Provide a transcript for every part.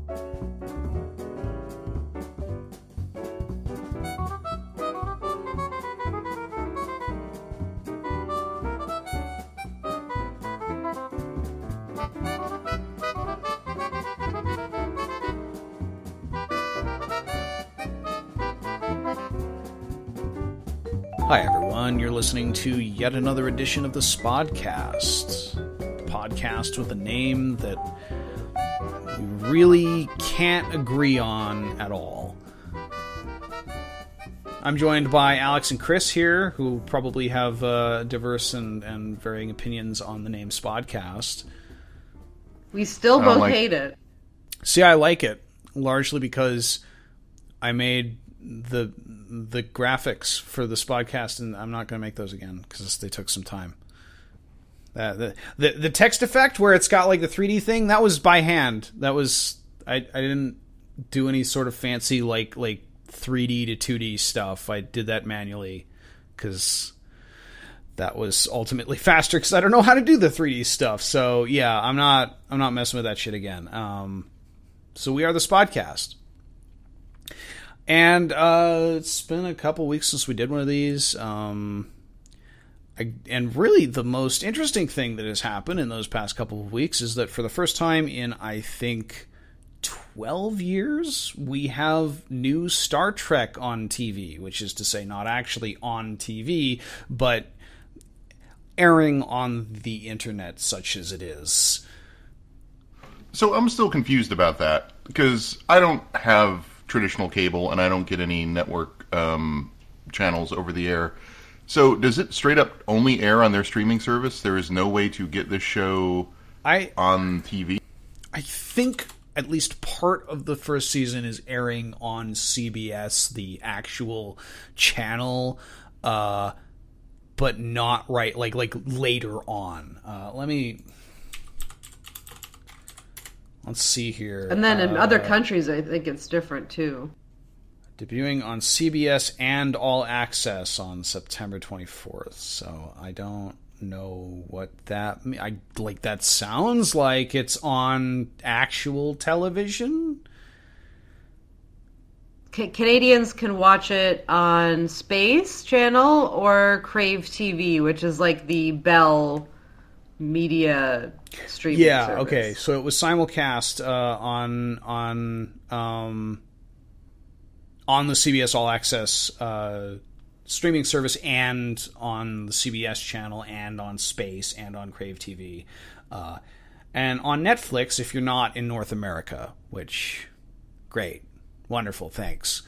Hi everyone, you're listening to yet another edition of the Spodcast, the podcast with a name that we really can't agree on at all. I'm joined by Alex and Chris here, who probably have diverse and varying opinions on the name Spodcast. We still both hate it. See, I like it, largely because I made the graphics for the Spodcast, and I'm not going to make those again because they took some time. The text effect where it's got like the 3D thing, that was by hand. That was I didn't do any sort of fancy like 3D to 2D stuff. I did that manually because that was ultimately faster because I don't know how to do the 3D stuff. So yeah, I'm not messing with that shit again. So we are the Spodcast. And it's been a couple weeks since we did one of these. And really the most interesting thing that has happened in those past couple of weeks is that for the first time in, I think, 12 years, we have new Star Trek on TV, which is to say not actually on TV, but airing on the internet such as it is. So I'm still confused about that, because I don't have traditional cable, and I don't get any network channels over the air. So does it straight up only air on their streaming service? There is no way to get this show on TV? I think at least part of the first season is airing on CBS, the actual channel, but not like later on. Let's see here. And then in other countries, I think it's different, too. Debuting on CBS and All Access on September 24th. So I don't know what that means. That sounds like it's on actual television. Canadians can watch it on Space Channel or Crave TV, which is like the Bell media streaming service. Okay, so it was simulcast on the CBS All Access streaming service and on the CBS channel and on Space and on Crave TV. And on Netflix if you're not in North America, which, great, wonderful, thanks.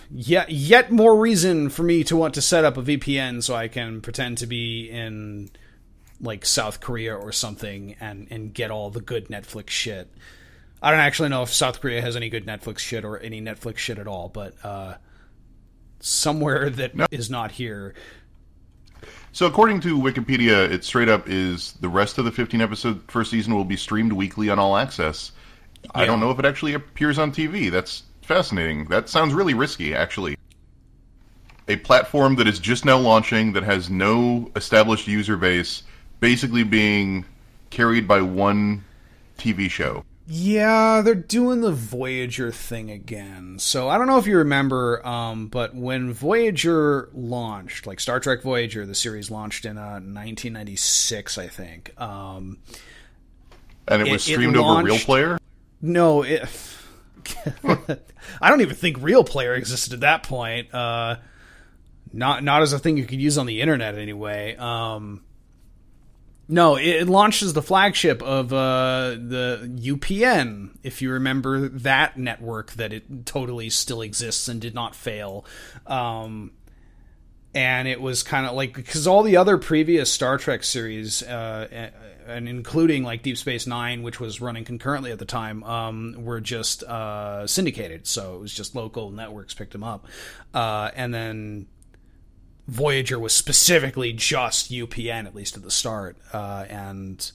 Yet more reason for me to want to set up a VPN so I can pretend to be in like South Korea or something and get all the good Netflix shit. I don't actually know if South Korea has any good Netflix shit or any Netflix shit at all, but somewhere that is not here. So according to Wikipedia, it straight up is the rest of the 15-episode first season will be streamed weekly on All Access. Yeah. I don't know if it actually appears on TV. That's fascinating. That sounds really risky, actually. A platform that is just now launching, that has no established user base, basically being carried by one TV show. Yeah, they're doing the Voyager thing again. So I don't know if you remember, but when Voyager launched, like Star Trek Voyager, the series launched in 1996, I think. And it was streamed over Real Player? No, I don't even think Real Player existed at that point. Not as a thing you could use on the internet anyway. No, it launched as the flagship of the UPN, if you remember that network, that it totally still exists and did not fail. And it was kind of like, because all the other previous Star Trek series, and including like Deep Space Nine, which was running concurrently at the time, were just syndicated. So it was just local networks picked them up. And then Voyager was specifically just UPN, at least at the start, and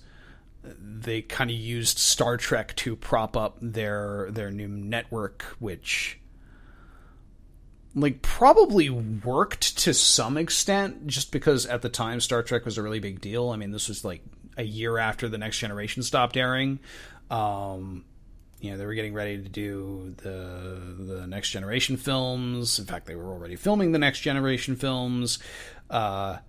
they kind of used Star Trek to prop up their new network, which like probably worked to some extent, just because at the time Star Trek was a really big deal. I mean, this was like a year after The Next Generation stopped airing, They were getting ready to do the Next Generation films. In fact, they were already filming the Next Generation films. It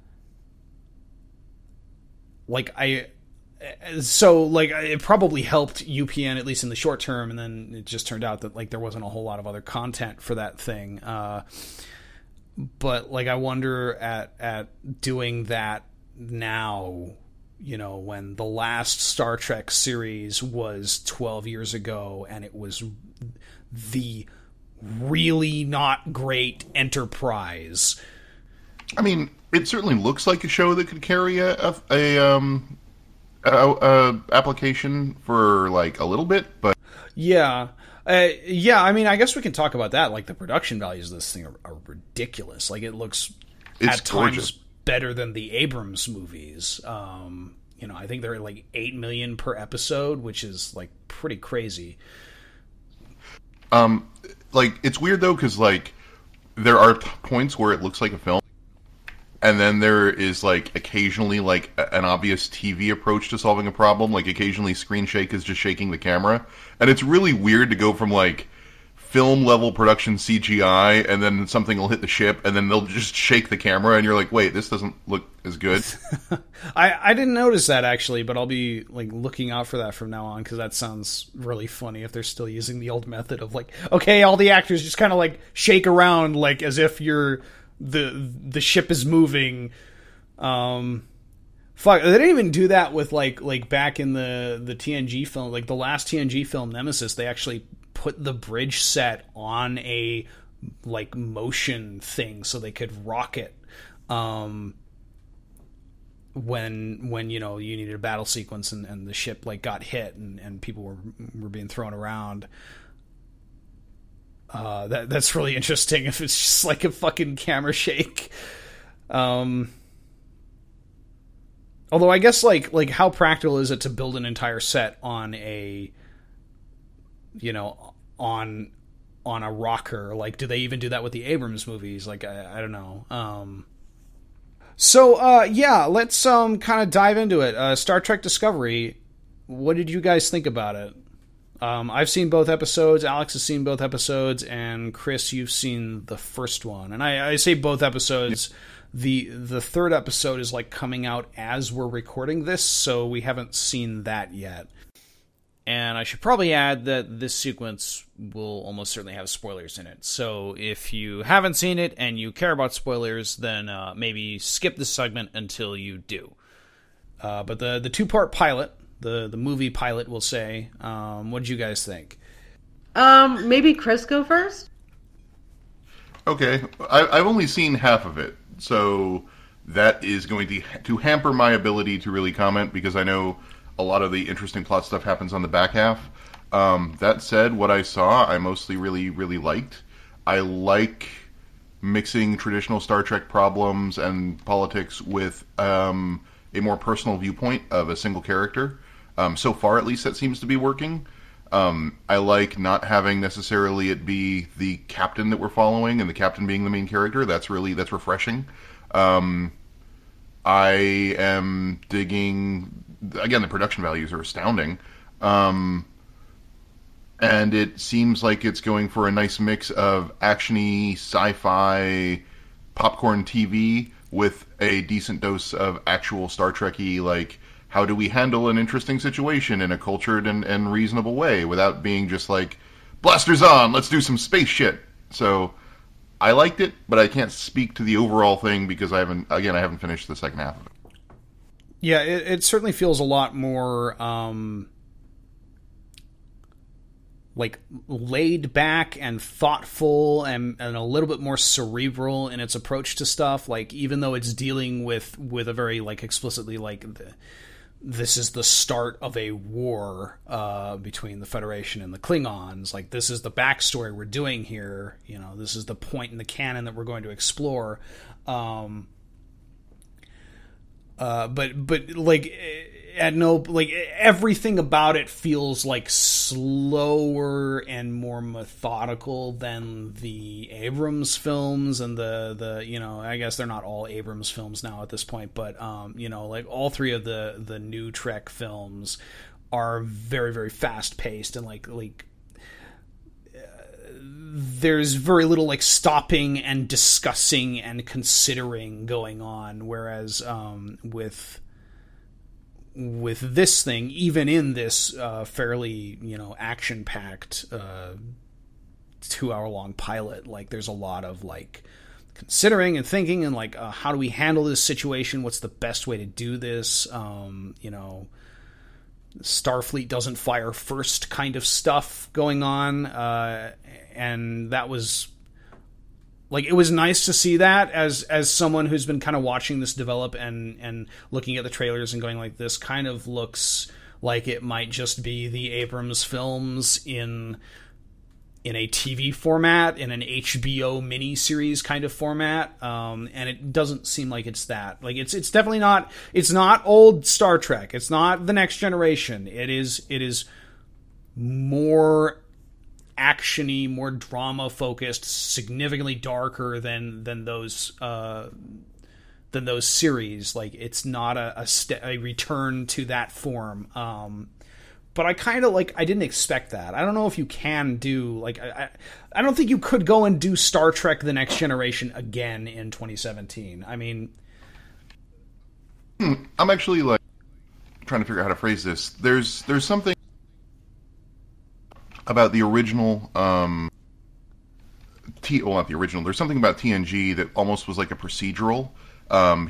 probably helped UPN, at least in the short term, and then it just turned out that like there wasn't a whole lot of other content for that thing. But like I wonder at doing that now, when the last Star Trek series was 12 years ago and it was the really not great Enterprise. I mean, it certainly looks like a show that could carry a application for like a little bit, but yeah. I mean, I guess we can talk about that. Like the production values of this thing are ridiculous. Like it's at gorgeous. Times better than the Abrams movies. I think they're like $8 million per episode, which is like pretty crazy. Like it's weird though, because like there are points where it looks like a film. And then there is, like, occasionally, like, an obvious TV approach to solving a problem. Like, occasionally screen shake is just shaking the camera. And it's really weird to go from, like, film-level production CGI, and then something will hit the ship, and then they'll just shake the camera, and you're like, wait, this doesn't look as good. I didn't notice that, actually, but I'll be, like, looking out for that from now on, because that sounds really funny if they're still using the old method of, like, okay, all the actors just kind of, like, shake around, like, as if you're... the ship is moving. Fuck, they didn't even do that with like back in the TNG film, like the last TNG film Nemesis. They actually put the bridge set on a like motion thing so they could rock it when you needed a battle sequence and the ship like got hit and people were being thrown around. That's really interesting if it's just like a fucking camera shake. Although I guess like how practical is it to build an entire set on a on a rocker? Like, do they even do that with the Abrams movies? Like, I don't know. So let's kind of dive into it. Star Trek Discovery. What did you guys think about it? I've seen both episodes. Alex has seen both episodes, and Chris, you've seen the first one. And I say both episodes. The third episode is like coming out as we're recording this, so we haven't seen that yet. And I should probably add that this sequence will almost certainly have spoilers in it. So if you haven't seen it and you care about spoilers, then maybe skip this segment until you do. But the two-part pilot. The movie pilot, we'll say. What did you guys think? Maybe Chris go first? Okay. I've only seen half of it, so that is going to hamper my ability to really comment, because I know a lot of the interesting plot stuff happens on the back half. That said, what I saw, I mostly really, really liked. I like mixing traditional Star Trek problems and politics with a more personal viewpoint of a single character. So far, at least, that seems to be working. I like not having necessarily it be the captain that we're following and the captain being the main character. That's refreshing. I am digging... Again, the production values are astounding. And it seems like it's going for a nice mix of action-y, sci-fi, popcorn TV with a decent dose of actual Star Trek-y, like... How do we handle an interesting situation in a cultured and reasonable way without being just like, blasters on, let's do some space shit. So, I liked it, but I can't speak to the overall thing because I haven't finished the second half of it. Yeah, it certainly feels a lot more, like, laid back and thoughtful and a little bit more cerebral in its approach to stuff. Like, even though it's dealing with a very, like, explicitly, like, this is the start of a war between the Federation and the Klingons. Like, this is the backstory we're doing here. This is the point in the canon that we're going to explore. But like, at no, like, everything about it feels like slower and more methodical than the Abrams films and the I guess they're not all Abrams films now at this point, but like all three of the new Trek films are very, very fast paced, and like there's very little like stopping and discussing and considering going on, whereas with this thing, even in this fairly, action packed 2-hour long pilot, like there's a lot of like considering and thinking and like how do we handle this situation, what's the best way to do this, Starfleet doesn't fire first kind of stuff going on, and that was like, it was nice to see that as someone who's been kind of watching this develop and looking at the trailers and going like, this kind of looks like it might just be the Abrams films in a TV format, in an HBO miniseries kind of format, and it doesn't seem like it's that. Like it's definitely not. It's not old Star Trek. It's not The Next Generation. It is more actiony, more drama focused, significantly darker than those series. Like it's not a return to that form. But I kind of I didn't expect that. I don't know if you can do I don't think you could go and do Star Trek The Next Generation again in 2017. I mean, I'm actually trying to figure out how to phrase this. There's something about the original not the original. There's something about TNG that almost was like a procedural.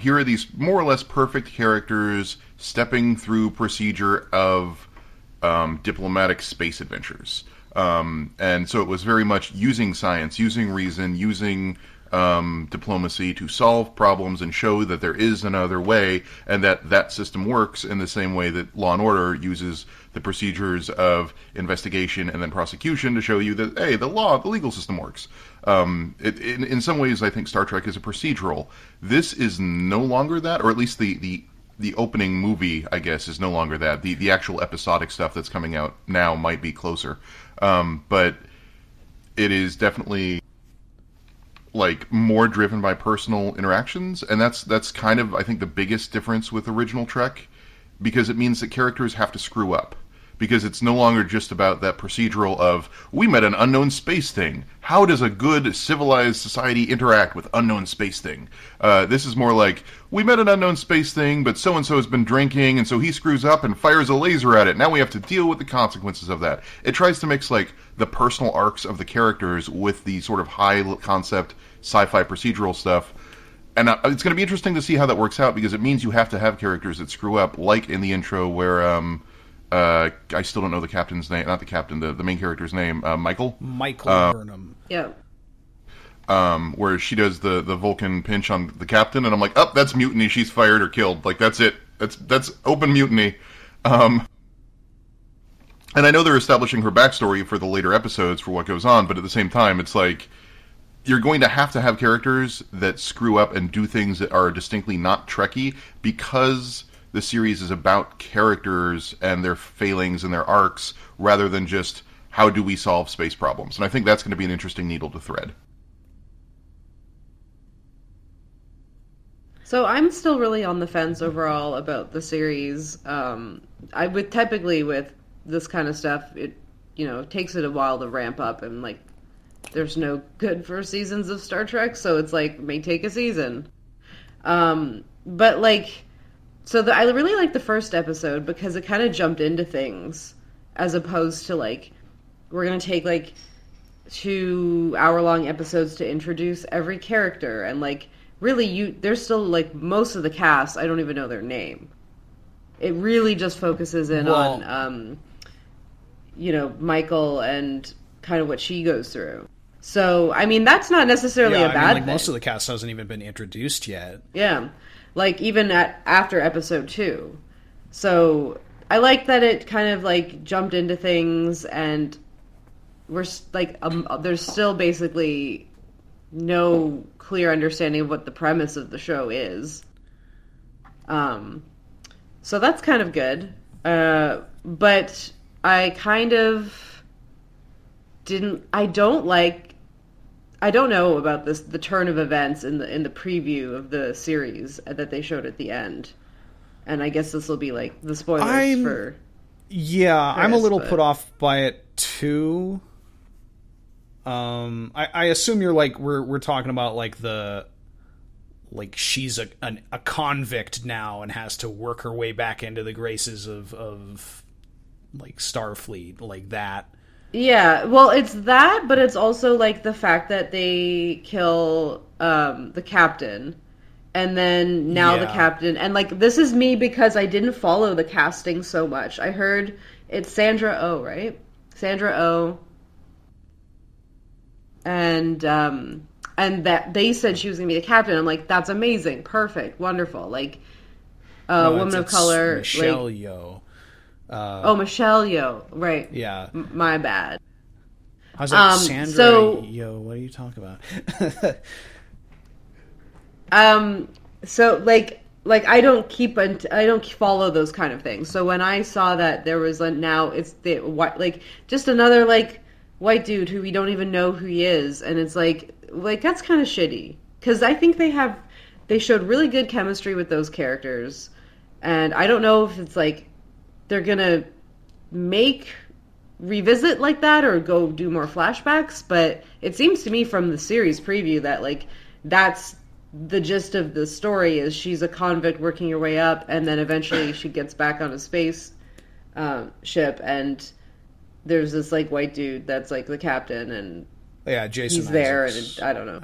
Here are these more or less perfect characters stepping through procedure of diplomatic space adventures. And so it was very much using science, using reason, using diplomacy to solve problems and show that there is another way, and that system works in the same way that Law and Order uses the procedures of investigation and then prosecution to show you that, hey, the legal system works. In some ways, I think Star Trek is a procedural. This is no longer that, or at least the opening movie, I guess, is no longer that. The actual episodic stuff that's coming out now might be closer. But it is definitely more driven by personal interactions, and that's kind of, I think, the biggest difference with original Trek, because it means that characters have to screw up. Because it's no longer just about that procedural of, we met an unknown space thing. How does a good, civilized society interact with unknown space thing? This is more like, we met an unknown space thing, but so-and-so has been drinking, and so he screws up and fires a laser at it. Now we have to deal with the consequences of that. It tries to mix, the personal arcs of the characters with the sort of high-concept sci-fi procedural stuff. And it's going to be interesting to see how that works out, because it means you have to have characters that screw up, like in the intro where... I still don't know the captain's name. Not the captain, the main character's name. Michael Burnham. Yeah. Where she does the Vulcan pinch on the captain, and I'm like, oh, that's mutiny. She's fired or killed. That's it. That's open mutiny. And I know they're establishing her backstory for the later episodes for what goes on, but at the same time, it's you're going to have characters that screw up and do things that are distinctly not Trekky, because the series is about characters and their failings and their arcs, rather than just how do we solve space problems. And I think that's going to be an interesting needle to thread. So I'm still really on the fence overall about the series. I would typically with this kind of stuff, it takes it a while to ramp up, and there's no good first seasons of Star Trek, so it's may take a season. But So I really liked the first episode because it kind of jumped into things, as opposed to we're going to take 2-hour-long episodes to introduce every character, and really there's still most of the cast, I don't even know their name. It really just focuses in on Michael and kind of what she goes through. So I mean, that's not necessarily a bad thing. Most of the cast hasn't even been introduced yet. Yeah. Even after episode 2. So I like that it kind of jumped into things, and we're there's still basically no clear understanding of what the premise of the show is. So that's kind of good. But I kind of I don't know about the turn of events in the preview of the series that they showed at the end, and I guess this will be the spoilers for. Yeah, I'm a little put off by it too. I assume you're like we're talking about like she's a convict now and has to work her way back into the graces of like Starfleet, like that. Yeah, well, it's that, but it's also like the fact that they kill the captain, and then now the captain, and like this is me because I didn't follow the casting so much. I heard it's Sandra Oh, right? Sandra Oh, and that they said she was gonna be the captain. I'm like, that's amazing, perfect, wonderful, like woman of color, Michelle like, Yeoh. Michelle Yeoh, right? Yeah, my bad. I was like, Sandra Yeoh, what are you talking about? So like I don't follow those kind of things. So when I saw that there was now it's the like just another like white dude who we don't even know who he is, and it's like that's kind of shitty because I think they showed really good chemistry with those characters, and I don't know if it's like they're gonna revisit like that or go do more flashbacks, but it seems to me from the series preview that like that's the gist of the story is she's a convict working her way up, and then eventually she gets back on a space ship, and there's this like white dude that's like the captain, and Jason he's there, and I don't know.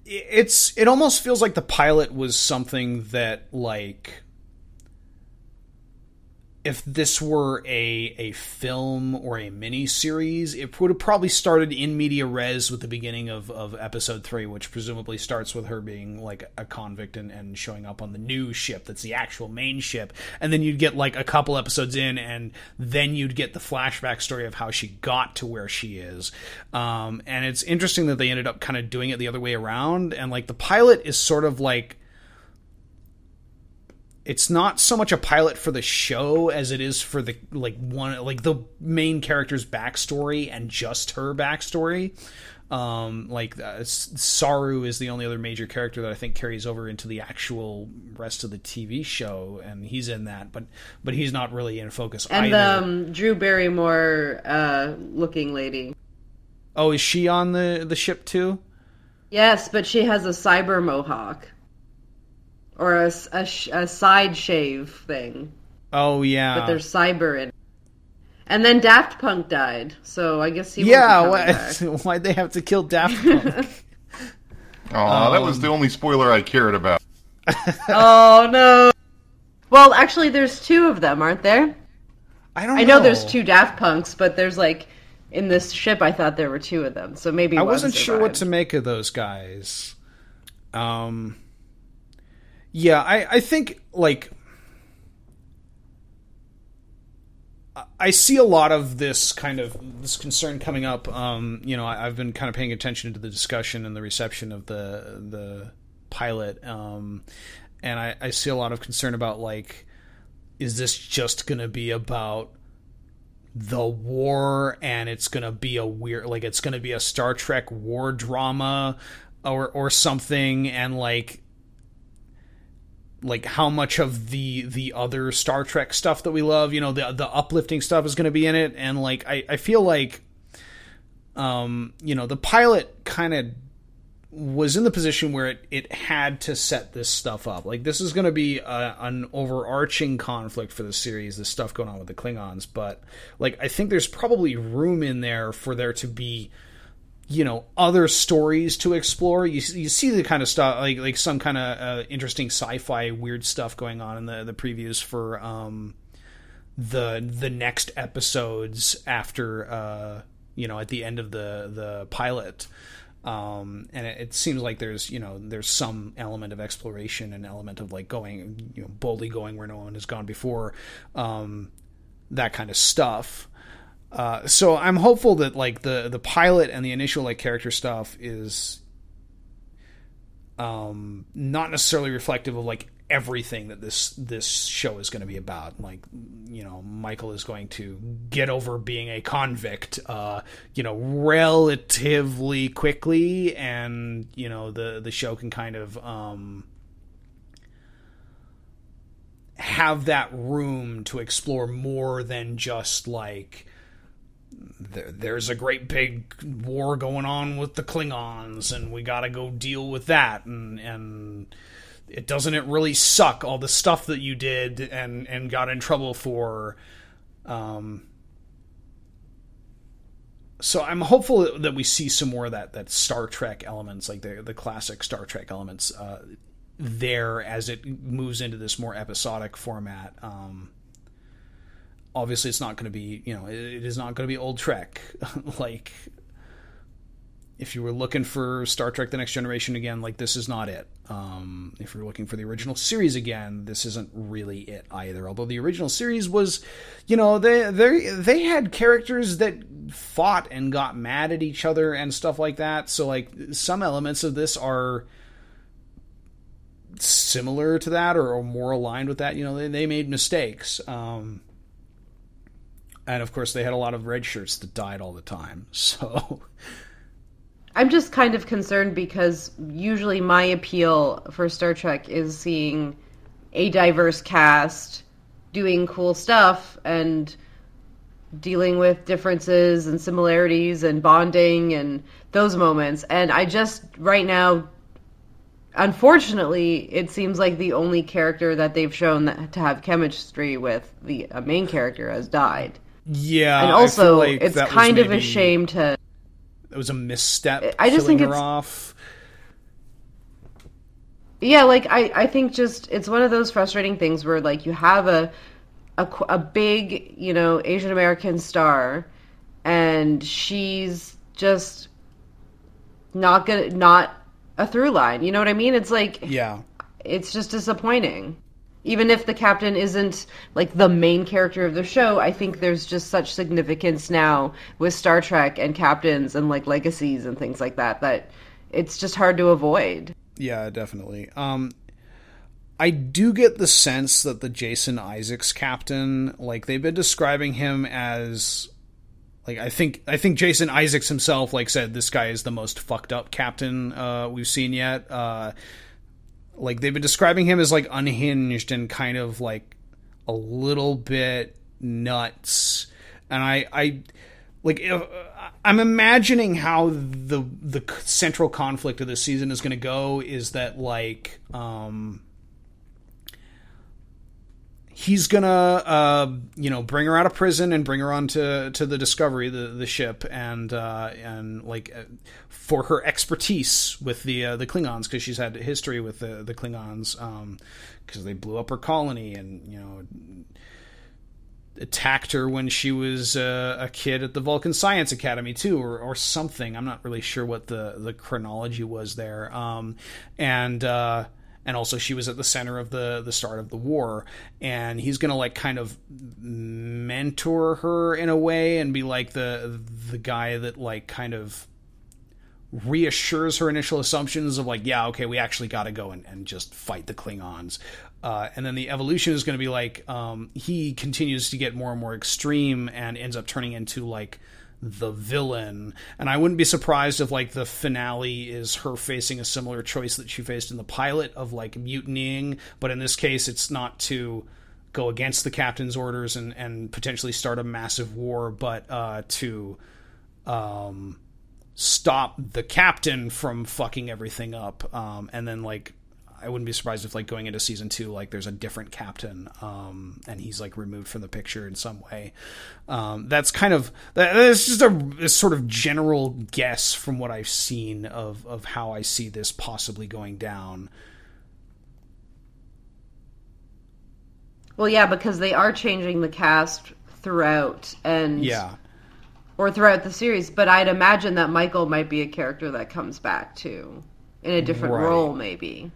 It almost feels like the pilot was something that like if this were a film or a mini series, it would have probably started in media res with the beginning of episode 3, which presumably starts with her being like a convict and showing up on the new ship that's the actual main ship, and then you'd get like a couple episodes in, and then you'd get the flashback story of how she got to where she is. And it's interesting that they ended up kind of doing it the other way around, and like the pilot is sort of like, it's not so much a pilot for the show as it is for the the main character's backstory and just her backstory. Saru is the only other major character that I think carries over into the actual rest of the TV show, and he's in that, but he's not really in focus either. And the Drew Barrymore looking lady. Oh, is she on the ship too? Yes, but she has a cyber mohawk. Or a side shave thing. Oh, yeah. But there's cyber in it. And then Daft Punk died, so I guess he wasn't why'd they have to kill Daft Punk? That was the only spoiler I cared about. Oh, no. Well, actually, there's 2 of them, aren't there? I know there's 2 Daft Punks, but there's like... In this ship, I thought there were 2 of them, so maybe I wasn't sure what to make of those guys. Yeah, I think, like, I see a lot of this concern coming up. I've been kind of paying attention to the discussion and the reception of the pilot, and I see a lot of concern about, like, is this just going to be about the war, and it's going to be a weird, like, it's going to be a Star Trek war drama or something, and, like how much of the other Star Trek stuff that we love, the uplifting stuff is going to be in it. And like, I feel like, the pilot kind of was in the position where it had to set this stuff up. Like, this is going to be an overarching conflict for the series, this stuff going on with the Klingons. But like, I think there's probably room in there for there to be, other stories to explore. You see the kind of stuff, like some kind of interesting sci-fi weird stuff going on in the previews for the next episodes after at the end of the pilot. And it seems like there's some element of exploration and element of like going, boldly going where no one has gone before, that kind of stuff. So I'm hopeful that like the pilot and the initial like character stuff is not necessarily reflective of like everything that this show is going to be about. Like, Michael is going to get over being a convict, relatively quickly, and the show can kind of have that room to explore more than just like there's a great big war going on with the Klingons and we gotta go deal with that, and it doesn't it really suck all the stuff that you did and got in trouble for. So I'm hopeful that we see some more of that Star Trek elements, like the classic Star Trek elements, there as it moves into this more episodic format. Obviously, it's not going to be, it is not going to be old Trek. Like, if you were looking for Star Trek The Next Generation again, like, this is not it. If you're looking for the original series again, this isn't really it either. Although the original series was, they had characters that fought and got mad at each other and stuff like that. So, like, some elements of this are similar to that or more aligned with that. They made mistakes. And of course, they had a lot of red shirts that died all the time. So I'm just kind of concerned because usually my appeal for Star Trek is seeing a diverse cast doing cool stuff and dealing with differences and similarities and bonding and those moments. And I just, right now, unfortunately, it seems like the only character that they've shown to have chemistry with the main character has died. Yeah, and also like it's kind of a shame to. It was a misstep. I just think her it's off. Yeah, like I think just it's one of those frustrating things where like you have a big Asian American star, and she's just not a through line. You know what I mean? It's like it's just disappointing. Even if the captain isn't like the main character of the show, I think there's just such significance now with Star Trek and captains and like legacies and things like that it's just hard to avoid. Yeah, definitely. I do get the sense that the Jason Isaacs captain, like they've been describing him as like I think Jason Isaacs himself like said this guy is the most fucked up captain we've seen yet. Like they've been describing him as like unhinged and kind of like a little bit nuts, and I'm imagining how the central conflict of this season is going to go is that like he's gonna bring her out of prison and bring her onto the Discovery, the ship, and like for her expertise with the Klingons, because she's had history with the Klingons because they blew up her colony and attacked her when she was a kid at the Vulcan Science Academy too, or something. I'm not really sure what the chronology was there. And also she was at the center of the start of the war, and he's gonna like kind of mentor her in a way and be like the guy that like kind of reassures her initial assumptions of like, yeah, okay, we actually got to go and just fight the Klingons. And then the evolution is going to be like he continues to get more and more extreme and ends up turning into like the villain. And I wouldn't be surprised if like the finale is her facing a similar choice that she faced in the pilot of like mutinying, but in this case it's not to go against the captain's orders and potentially start a massive war, but to stop the captain from fucking everything up. And then like I wouldn't be surprised if like going into season 2 like there's a different captain and he's like removed from the picture in some way. That's just a sort of general guess from what I've seen of how I see this possibly going down. Well, yeah, because they are changing the cast throughout or throughout the series, but I'd imagine that Michael might be a character that comes back too in a different role maybe.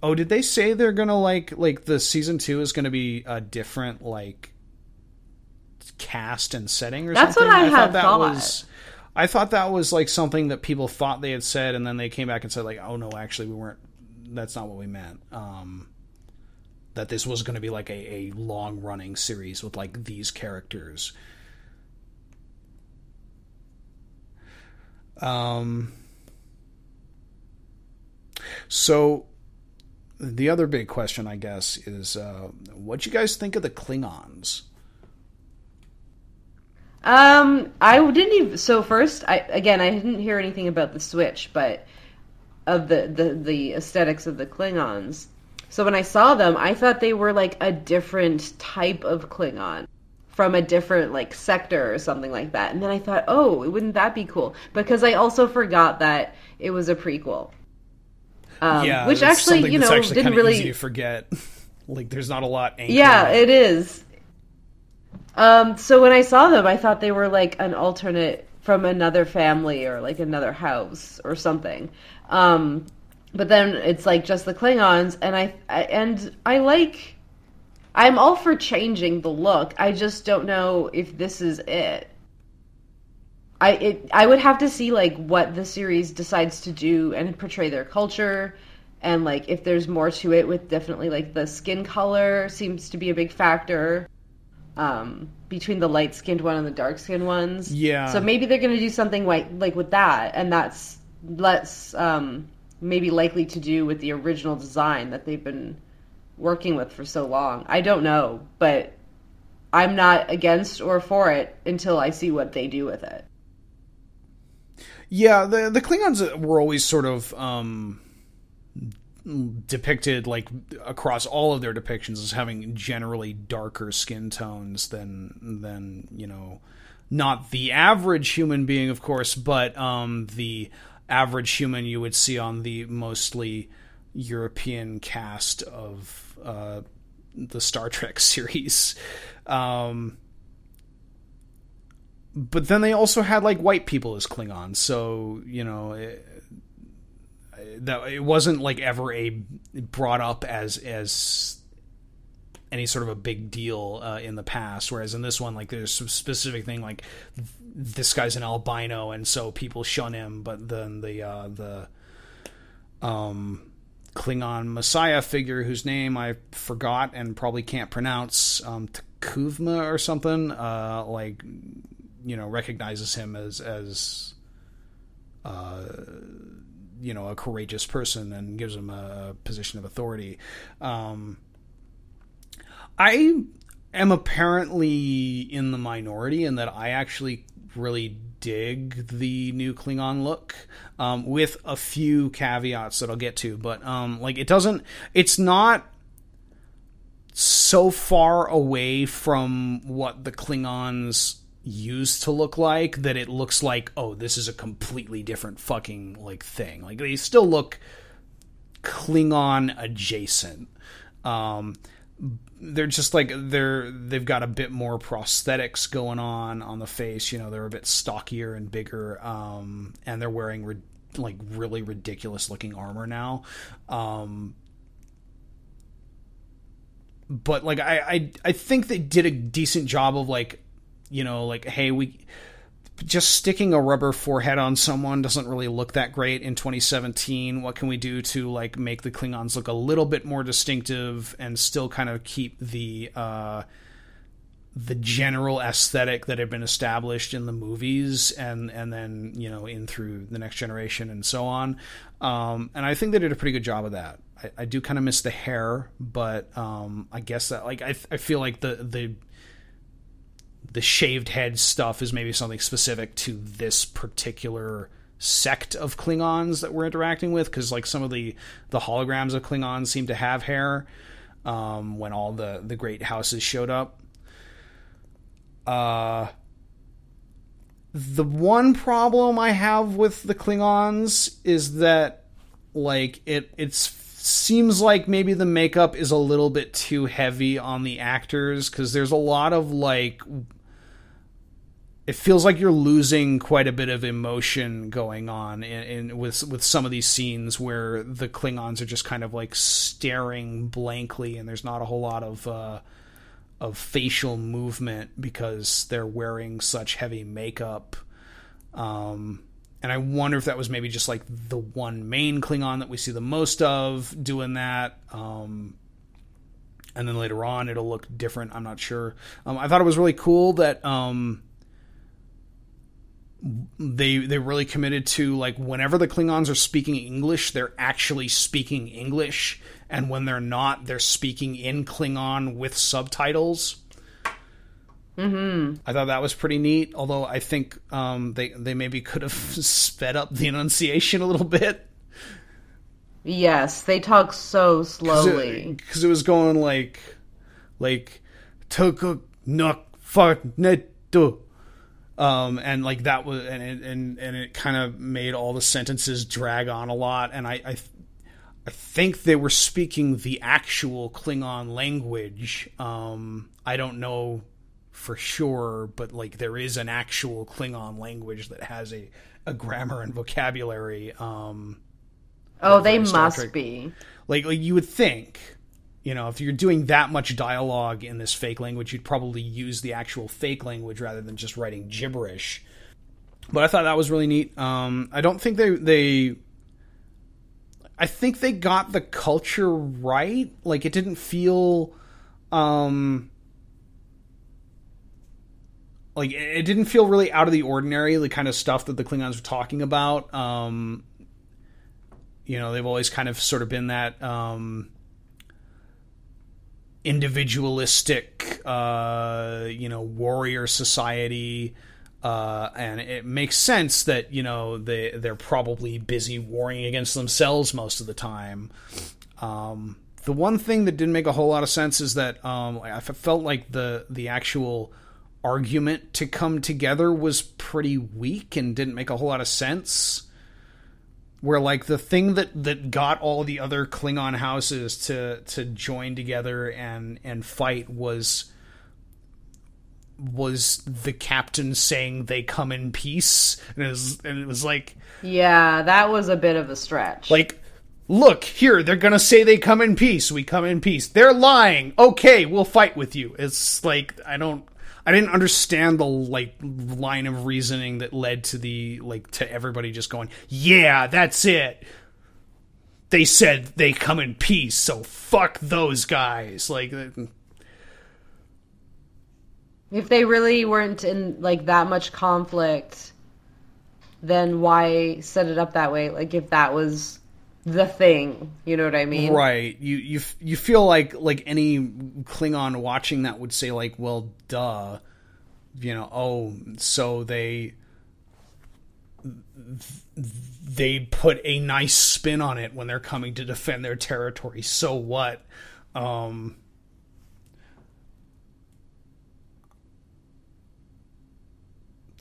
Oh, did they say they're gonna like the season 2 is gonna be a different like cast and setting or That's something? That's what I had thought. I thought that was like something that people thought they had said, and then they came back and said like, oh no, actually we weren't. That's not what we meant. That this was going to be like a long running series with like these characters. So the other big question, I guess, is what you guys think of the Klingons? I didn't even. So first, I didn't hear anything about the switch, but of the aesthetics of the Klingons. So when I saw them, I thought they were like a different type of Klingon from a different like sector or something like that. And then I thought, oh, wouldn't that be cool? Because I also forgot that it was a prequel. Which actually, didn't really easy to forget. Like, there's not a lot. Yeah, it is. So when I saw them, I thought they were like an alternate from another family or like another house or something. But then it's like just the Klingons, and I'm all for changing the look. I just don't know if this is it. I would have to see like what the series decides to do and portray their culture, and like if there's more to it. With definitely like the skin color seems to be a big factor. Between the light-skinned one and the dark-skinned ones. Yeah. So maybe they're going to do something like with that, and that's less maybe likely to do with the original design that they've been working with for so long. I don't know, but I'm not against or for it until I see what they do with it. Yeah, the Klingons were always sort of depicted, like, across all of their depictions as having generally darker skin tones than not the average human being, of course, but the average human you would see on the mostly European cast of the Star Trek series. But then they also had like white people as Klingons, so that it wasn't like ever brought up as any sort of a big deal in the past. Whereas in this one, like, there's some specific thing like this guy's an albino, and so people shun him. But then the Klingon Messiah figure, whose name I forgot and probably can't pronounce, Tukuvma or something, recognizes him as a courageous person and gives him a position of authority. I am apparently in the minority in that I actually really dig the new Klingon look, with a few caveats that I'll get to, but it's not so far away from what the Klingons used to look like that it looks like, oh, this is a completely different fucking like thing. Like, they still look Klingon adjacent. They're just like they've got a bit more prosthetics going on the face. They're a bit stockier and bigger, and they're wearing really ridiculous looking armor now. But like I think they did a decent job of hey, we just sticking a rubber forehead on someone doesn't really look that great in 2017. What can we do to like make the Klingons look a little bit more distinctive and still kind of keep the general aesthetic that had been established in the movies and then in through the Next Generation and so on. And I think they did a pretty good job of that. I do kind of miss the hair, but I guess that I feel like the shaved head stuff is maybe something specific to this particular sect of Klingons that we're interacting with, because like some of the holograms of Klingons seem to have hair when all the great houses showed up. The one problem I have with the Klingons is that like it seems like maybe the makeup is a little bit too heavy on the actors, because there's a lot of like, it feels like you're losing quite a bit of emotion going on with some of these scenes where the Klingons are just kind of like staring blankly, and there's not a whole lot of facial movement because they're wearing such heavy makeup. And I wonder if that was maybe just like the one main Klingon that we see the most of doing that. And then later on it'll look different. I'm not sure. I thought it was really cool that they really committed to like whenever the Klingons are speaking English, they're actually speaking English and when they're not, they're speaking in Klingon with subtitles. Mm-hmm. I thought that was pretty neat, although I think they maybe could have sped up the enunciation a little bit. Yes, they talk so slowly. Because it was going like Toku nok farnetu. And like that was, and it kind of made all the sentences drag on a lot. And I think they were speaking the actual Klingon language. I don't know for sure, but like there is an actual Klingon language that has a grammar and vocabulary. They must be. Like you would think, if you're doing that much dialogue in this fake language, you'd probably use the actual fake language rather than just writing gibberish. But I thought that was really neat. I don't think I think they got the culture right. Like, it didn't feel, it didn't feel really out of the ordinary, the kind of stuff that the Klingons were talking about. They've always kind of sort of been that, individualistic, warrior society, and it makes sense that they're probably busy warring against themselves most of the time. The one thing that didn't make a whole lot of sense is that I felt like the actual argument to come together was pretty weak and didn't make a whole lot of sense. Where like the thing that got all the other Klingon houses to join together and fight was the captain saying they come in peace, and it was like, yeah, that was a bit of a stretch. Like, look here, they're gonna say they come in peace. We come in peace. They're lying. Okay, we'll fight with you. It's like I didn't understand the line of reasoning that led to to everybody just going, yeah, that's it. They said they come in peace, so fuck those guys. If they really weren't in that much conflict, then why set it up that way? Like, if that was the thing, you know what I mean? Right. You feel like any Klingon watching that would say well, duh. So they put a nice spin on it when they're coming to defend their territory. So what?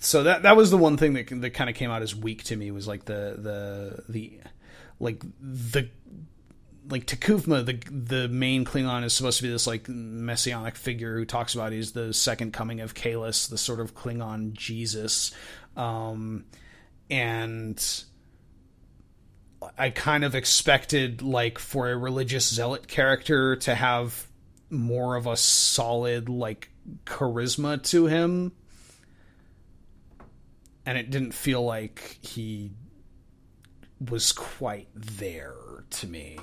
So that was the one thing that kind of came out as weak to me, was Takufma, the main Klingon, is supposed to be this messianic figure who talks about he's the second coming of Kalis, the sort of Klingon Jesus, and I kind of expected for a religious zealot character to have more of a solid charisma to him, and it didn't feel like he was quite there to me.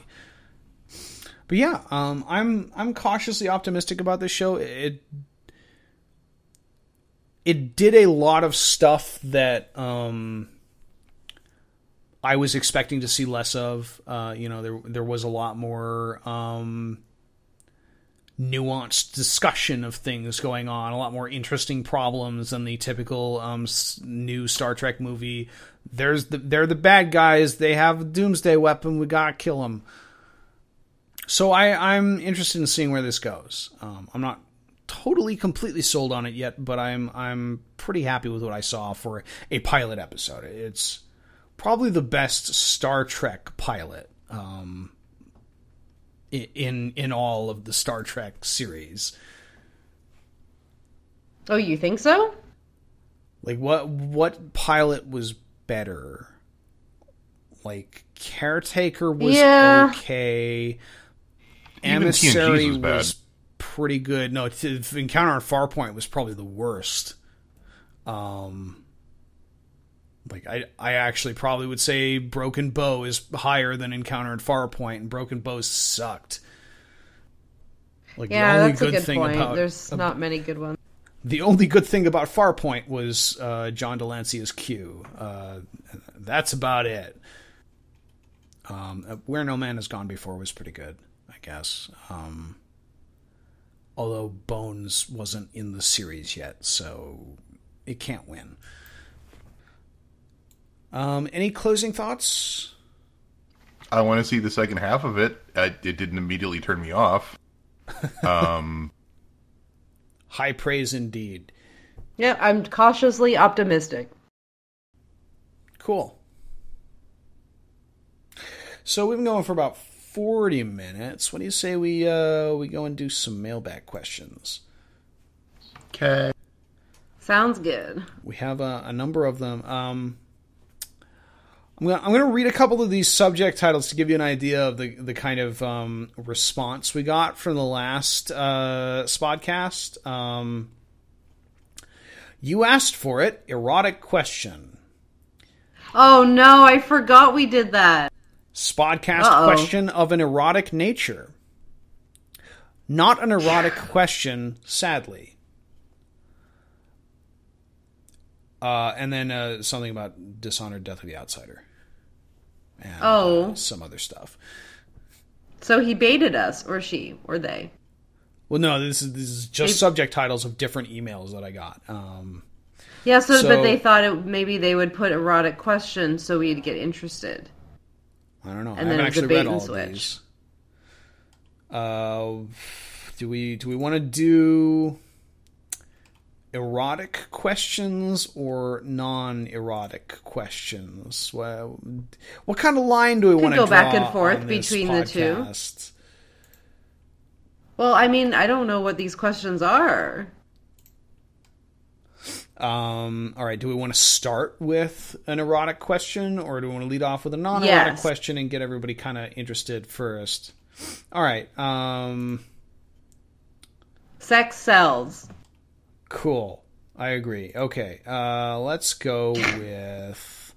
But yeah, I'm cautiously optimistic about this show. It did a lot of stuff that I was expecting to see less of. There was a lot more nuanced discussion of things going on, a lot more interesting problems than the typical new Star Trek movie. They're the bad guys. They have a doomsday weapon. We gotta kill them. So I'm interested in seeing where this goes. I'm not totally completely sold on it yet, but I'm pretty happy with what I saw for a pilot episode. It's probably the best Star Trek pilot in all of the Star Trek series. Oh, you think so? What pilot was better? Caretaker was okay. Emissary was pretty good. No, Encounter on Farpoint was probably the worst. I actually probably would say Broken Bow is higher than Encounter at Farpoint, and Broken Bow sucked. That's a good point. There's not many good ones. The only good thing about Farpoint was John Delancey as Q. That's about it. Where No Man Has Gone Before was pretty good. guess. Although Bones wasn't in the series yet, so it can't win. Any closing thoughts? I want to see the second half of it. It didn't immediately turn me off. High praise indeed. Yeah, I'm cautiously optimistic. Cool. So we've been going for about 40 minutes. What do you say we go and do some mailbag questions? Okay. Sounds good. We have a number of them. I'm gonna read a couple of these subject titles to give you an idea of the kind of response we got from the last Spodcast. You asked for it. Erotic question. Oh no, I forgot we did that. Spodcast question of an erotic nature. Not an erotic question, sadly. And then something about Dishonored Death of the Outsider. And some other stuff. So he baited us, or she, or they. Well, no, this is just subject titles of different emails that I got. Yeah, but they thought maybe they would put erotic questions so we'd get interested. I don't know. And I then haven't actually read all of switch. these. Do we want to do erotic questions or non-erotic questions? Well, what kind of line do we want to go draw back and forth on this between the two? podcast? Well, I mean, I don't know what these questions are. All right, do we want to start with an erotic question, or do we want to lead off with a non-erotic question and get everybody kind of interested first? All right. Sex sells. Cool. I agree. Okay, let's go with...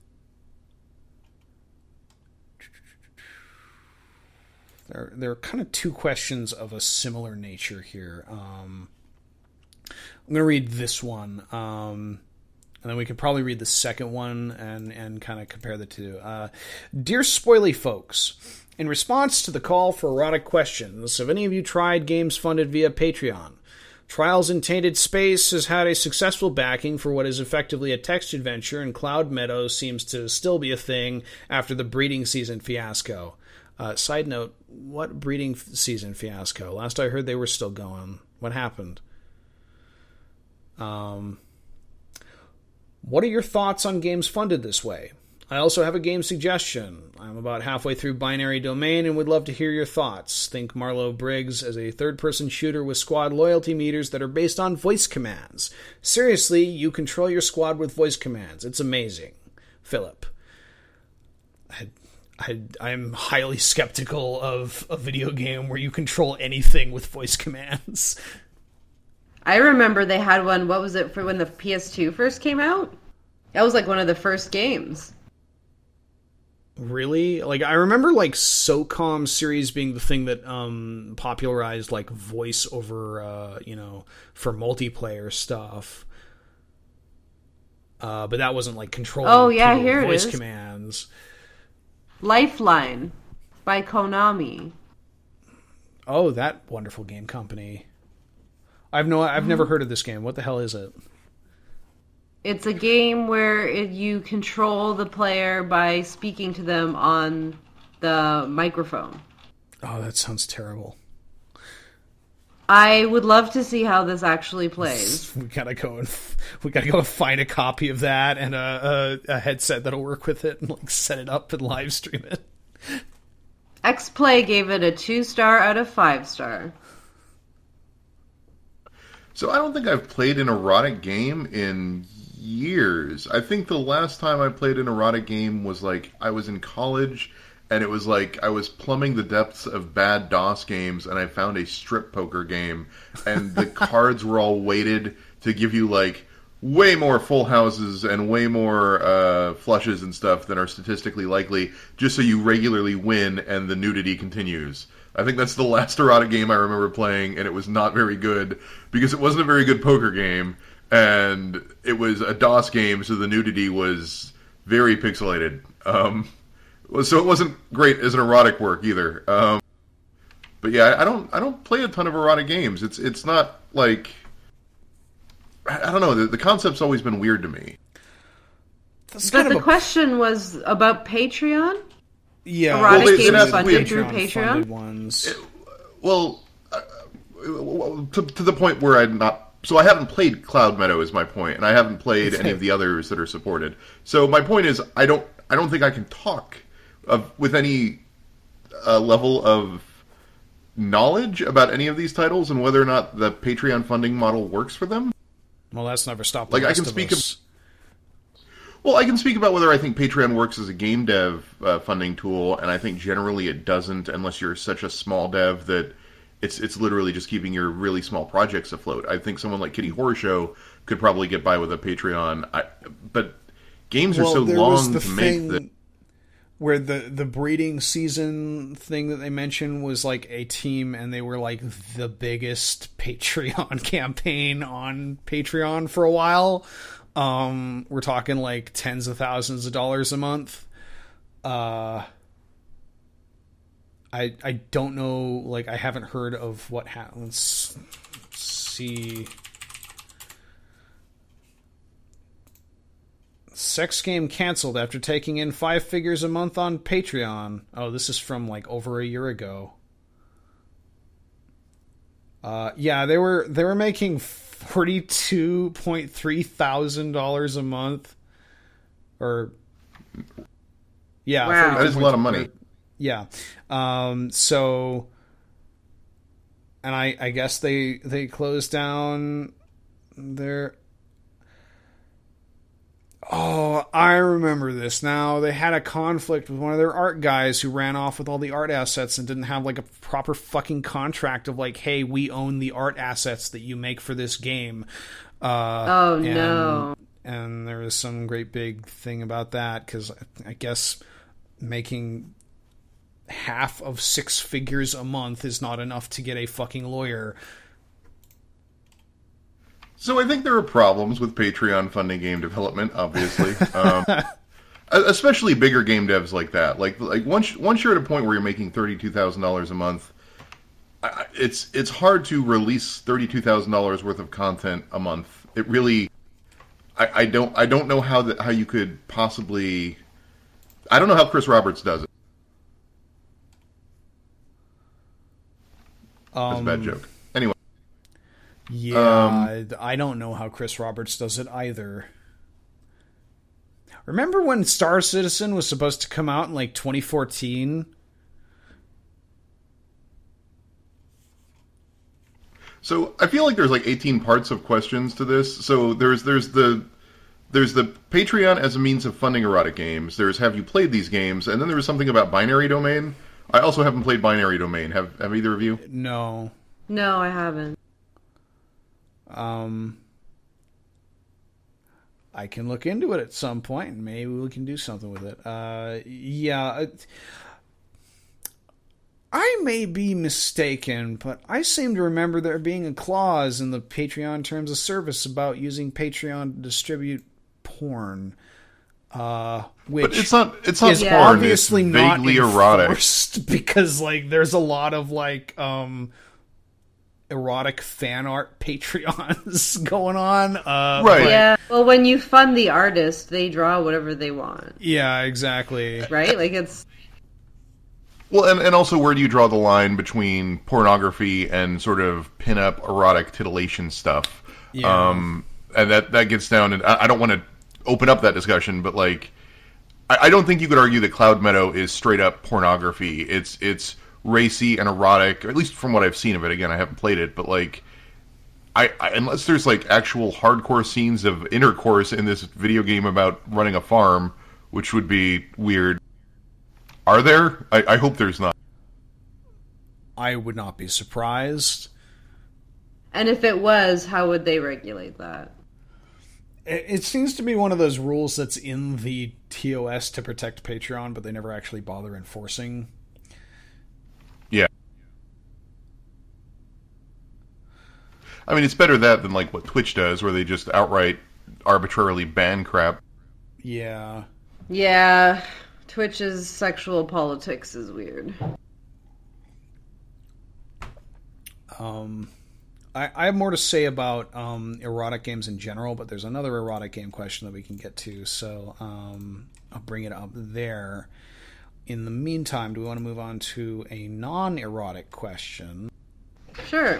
There are kind of two questions of a similar nature here. I'm going to read this one, and then we could probably read the second one and kind of compare the two. Dear Spoily Folks, in response to the call for erotic questions, have any of you tried games funded via Patreon? Trials in Tainted Space has had a successful backing for what is effectively a text adventure, and Cloud Meadow seems to still be a thing after the breeding season fiasco. Side note, what breeding season fiasco? Last I heard they were still going. What happened? What are your thoughts on games funded this way? I also have a game suggestion. I'm about halfway through Binary Domain and would love to hear your thoughts. Think Marlowe Briggs as a third-person shooter with squad loyalty meters that are based on voice commands. Seriously, you control your squad with voice commands. It's amazing. Philip. I'm highly skeptical of a video game where you control anything with voice commands. I remember they had one, what was it, for when the PS2 first came out? That was like one of the first games. Really? Like, I remember like SOCOM series being the thing that popularized like voice over for multiplayer stuff. But that wasn't like controlling here it voice is. commands. Lifeline by Konami. Oh, that wonderful game company. I've never heard of this game. What the hell is it? It's a game where you control the player by speaking to them on the microphone. Oh, that sounds terrible. I would love to see how this actually plays. We gotta go and find a copy of that and a headset that'll work with it and like set it up and live stream it. XPlay gave it a 2-star out of 5-star. So I don't think I've played an erotic game in years. I think the last time I played an erotic game was like I was in college, and it was like I was plumbing the depths of bad DOS games, and I found a strip poker game, and the cards were all weighted to give you like way more full houses and way more flushes and stuff than are statistically likely, just so you regularly win and the nudity continues. I think that's the last erotic game I remember playing, and it was not very good, because it wasn't a very good poker game, and it was a DOS game, so the nudity was very pixelated. So it wasn't great as an erotic work, either. But But yeah, I don't play a ton of erotic games. It's not like, I don't know. The concept's always been weird to me. But the question was about Patreon? Yeah. Erotic games funded through Patreon? Ones. To the point where I haven't played Cloud Meadow is my point, and I haven't played any of the others that are supported. So my point is, I don't think I can talk with any level of knowledge about any of these titles and whether or not the Patreon funding model works for them. Well, that's never stopped. Like, I can speak. I can speak about whether I think Patreon works as a game dev funding tool, and I think generally it doesn't, unless you're such a small dev that it's literally just keeping your really small projects afloat. I think someone like Kitty Horror Show could probably get by with a Patreon, but games are so long to make that. Where the breeding season thing that they mentioned was like a team, and they were like the biggest Patreon campaign on Patreon for a while. We're talking like tens of thousands of dollars a month. I don't know, like, I haven't heard of what happens. Let's see. Sex game canceled after taking in 5 figures a month on Patreon. Oh, this is from like over a year ago. Yeah, they were making $42,300 a month. Or yeah, wow. That is a lot of money. Yeah. So, and I guess they closed down their. Oh, I remember this now. They had a conflict with one of their art guys who ran off with all the art assets and didn't have like a proper fucking contract of like, hey, we own the art assets that you make for this game. No. And there was some great big thing about that because I guess making half of 6 figures a month is not enough to get a fucking lawyer. So I think there are problems with Patreon funding game development, obviously. Especially bigger game devs like that. Like once you're at a point where you're making $32,000 a month, it's hard to release $32,000 worth of content a month. It really, I don't know how you could possibly. I don't know how Chris Roberts does it. That's a bad joke. Anyway. Yeah, I don't know how Chris Roberts does it either. Remember when Star Citizen was supposed to come out in like 2014? So I feel like there's like 18 parts of questions to this. So there's the Patreon as a means of funding erotic games. There's have you played these games? And then there was something about binary domain. I also haven't played binary domain. Have either of you? No. No, I haven't. I can look into it at some point, and maybe we can do something with it. Yeah. I may be mistaken, but I seem to remember there being a clause in the Patreon terms of service about using Patreon to distribute porn. Which but it's not is porn. Obviously it's not vaguely erotic because like there's a lot of like erotic fan art Patreons going on. Right. Yeah. Well, when you fund the artist, they draw whatever they want. Yeah, exactly. Right? Like it's. Well, and also where do you draw the line between pornography and sort of pin-up erotic titillation stuff? Yeah. And that gets down, and I don't want to open up that discussion, but like, I don't think you could argue that Cloud Meadow is straight up pornography. It's racy and erotic, or at least from what I've seen of it. Again, I haven't played it, but like, I unless there's like actual hardcore scenes of intercourse in this video game about running a farm, which would be weird. Are there? I hope there's not. I would not be surprised. And if it was, how would they regulate that? It seems to be one of those rules that's in the TOS to protect Patreon, but they never actually bother enforcing. Yeah. I mean, it's better that than like what Twitch does, where they just outright arbitrarily ban crap. Yeah. Yeah. Twitch's sexual politics is weird. I have more to say about erotic games in general, but there's another erotic game question that we can get to, so I'll bring it up there. In the meantime, do we want to move on to a non-erotic question? Sure.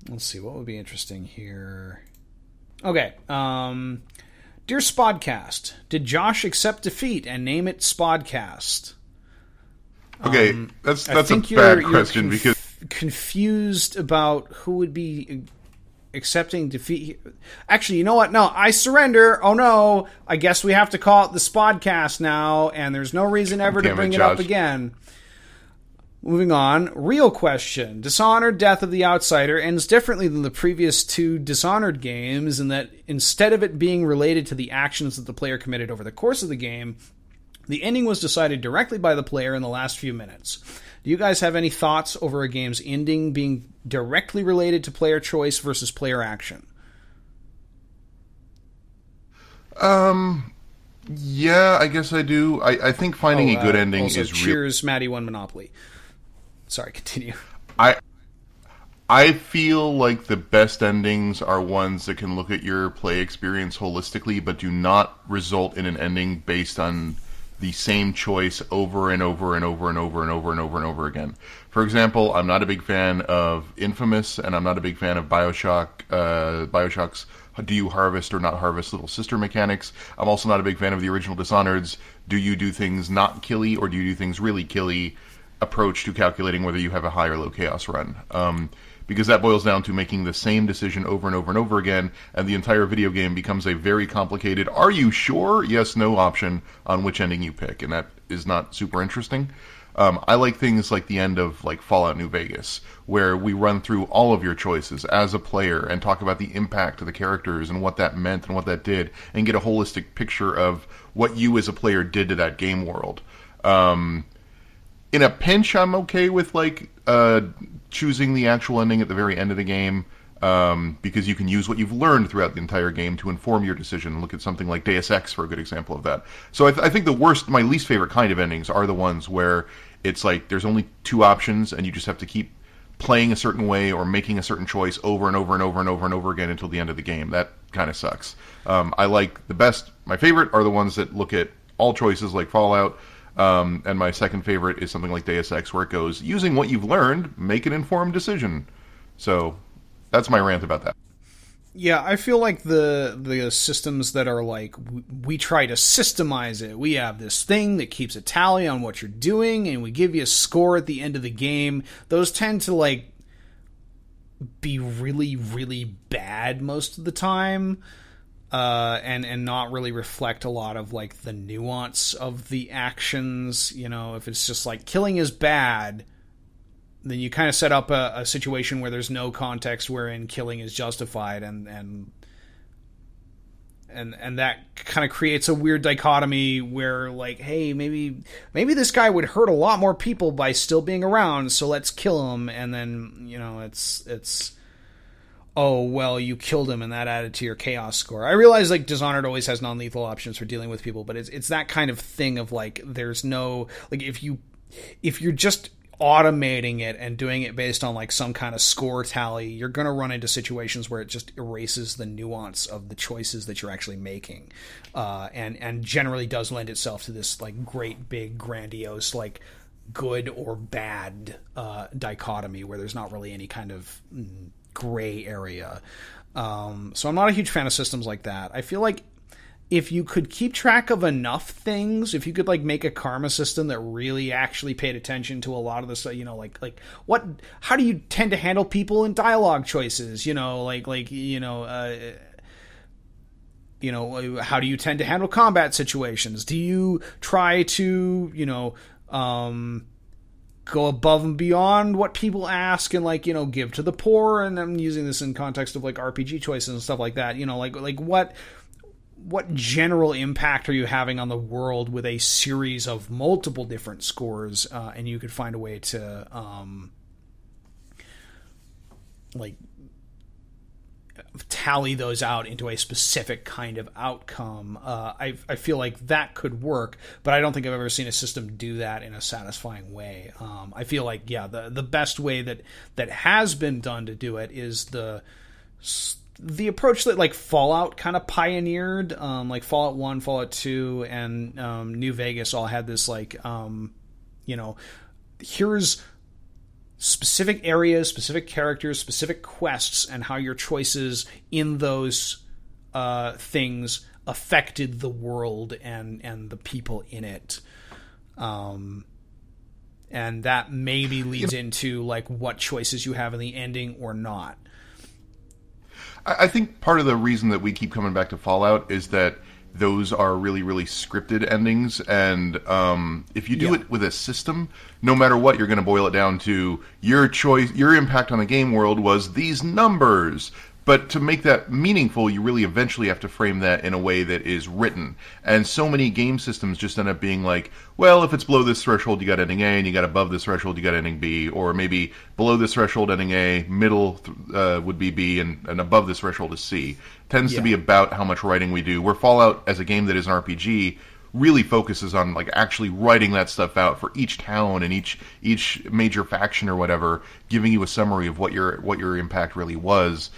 Let's see, what would be interesting here? Okay. Dear Spodcast, did Josh accept defeat and name it Spodcast? Okay, that's a bad question because confused about who would be accepting defeat. Actually, you know what? No, I surrender. Oh no, I guess we have to call it the Spodcast now, and there's no reason ever to bring it up again. Moving on, real question. Dishonored Death of the Outsider ends differently than the previous two Dishonored games in that instead of it being related to the actions that the player committed over the course of the game, the ending was decided directly by the player in the last few minutes. Do you guys have any thoughts over a game's ending being directly related to player choice versus player action? Yeah, I guess I do. I think finding a good ending also, is cheers, Maddie won Monopoly. Sorry, continue. I feel like the best endings are ones that can look at your play experience holistically, but do not result in an ending based on the same choice over and over and over and over and over and over and over again. For example, I'm not a big fan of Infamous, and I'm not a big fan of Bioshock's do you harvest or not harvest little sister mechanics. I'm also not a big fan of the original Dishonored's do you do things not killy or do you do things really killy approach to calculating whether you have a high or low chaos run. Because that boils down to making the same decision over and over and over again, and the entire video game becomes a very complicated, are you sure? Yes, no option on which ending you pick, and that is not super interesting. I like things like the end of like Fallout New Vegas, where we run through all of your choices as a player and talk about the impact of the characters and what that meant and what that did, and get a holistic picture of what you as a player did to that game world. In a pinch, I'm okay with like choosing the actual ending at the very end of the game, because you can use what you've learned throughout the entire game to inform your decision. Look at something like Deus Ex for a good example of that. So I think my least favorite kind of endings are the ones where it's like there's only two options and you just have to keep playing a certain way or making a certain choice over and over and over and over and over again until the end of the game. That kind of sucks. I like my favorite are the ones that look at all choices like Fallout. And my second favorite is something like Deus Ex, where it goes, using what you've learned, make an informed decision. So that's my rant about that. Yeah, I feel like the systems that are like, we try to systemize it. We have this thing that keeps a tally on what you're doing, and we give you a score at the end of the game. Those tend to like be really, really bad most of the time. And not really reflect a lot of like the nuance of the actions. You know, if it's just like killing is bad, then you kind of set up a situation where there's no context wherein killing is justified, and that kind of creates a weird dichotomy where like, hey, maybe this guy would hurt a lot more people by still being around, so let's kill him. And then, you know, it's oh, well, you killed him and that added to your chaos score. I realize like Dishonored always has non-lethal options for dealing with people, but it's that kind of thing of like, there's no, like, if you're just automating it and doing it based on like some kind of score tally, you're going to run into situations where it just erases the nuance of the choices that you're actually making. And generally does lend itself to this like great big grandiose, like good or bad, dichotomy where there's not really any kind of gray area. So I'm not a huge fan of systems like that. I feel like if you could keep track of enough things, if you could like make a karma system that really actually paid attention to a lot of this, you know, like how do you tend to handle people in dialogue choices, you know, how do you tend to handle combat situations? Do you try to, you know, go above and beyond what people ask and like, you know, give to the poor? And I'm using this in context of like RPG choices and stuff like that, you know, like what general impact are you having on the world with a series of multiple different scores, and you could find a way to like tally those out into a specific kind of outcome. I feel like that could work, but I don't think I've ever seen a system do that in a satisfying way. I feel like, the best way that has been done to do it is the approach that like Fallout kind of pioneered. Like Fallout 1, Fallout 2, and New Vegas all had this like, here's specific areas, specific characters, specific quests, and how your choices in those things affected the world and the people in it. And that maybe leads into like what choices you have in the ending or not. I think part of the reason that we keep coming back to Fallout is that those are really, really scripted endings, and if you do it with a system, no matter what, you're going to boil it down to your choice. Your impact on the game world was these numbers. But to make that meaningful, you really eventually have to frame that in a way that is written. And so many game systems just end up being like, well, if it's below this threshold, you got ending A, and you got above this threshold, you got ending B. Or maybe below this threshold, ending A, middle would be B, and above this threshold is C. Tends to be about how much writing we do. Where Fallout, as a game that is an RPG, really focuses on like actually writing that stuff out for each town and each major faction or whatever, giving you a summary of what your impact really was.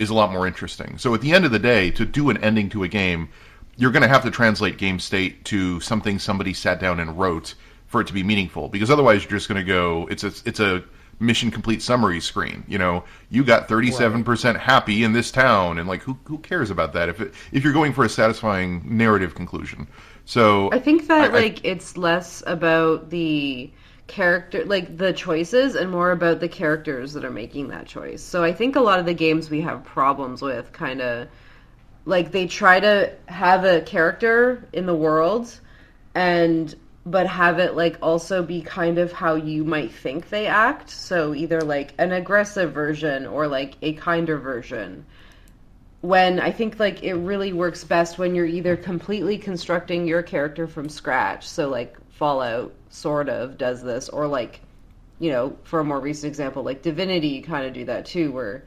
Is a lot more interesting. So at the end of the day, to do an ending to a game, you're going to have to translate game state to something somebody sat down and wrote for it to be meaningful. Because otherwise, you're just going to go. It's a mission complete summary screen. You got 37% happy in this town, and like who cares about that if you're going for a satisfying narrative conclusion. So I think that it's less about the character, like the choices, and more about the characters that are making that choice. So I think a lot of the games we have problems with kind of like they try to have a character in the world but have it like also be kind of how you might think they act. So either like an aggressive version or like a kinder version. When I think like it really works best when you're either completely constructing your character from scratch. So like Fallout sort of does this, or like, for a more recent example, like Divinity, you kind of do that too, where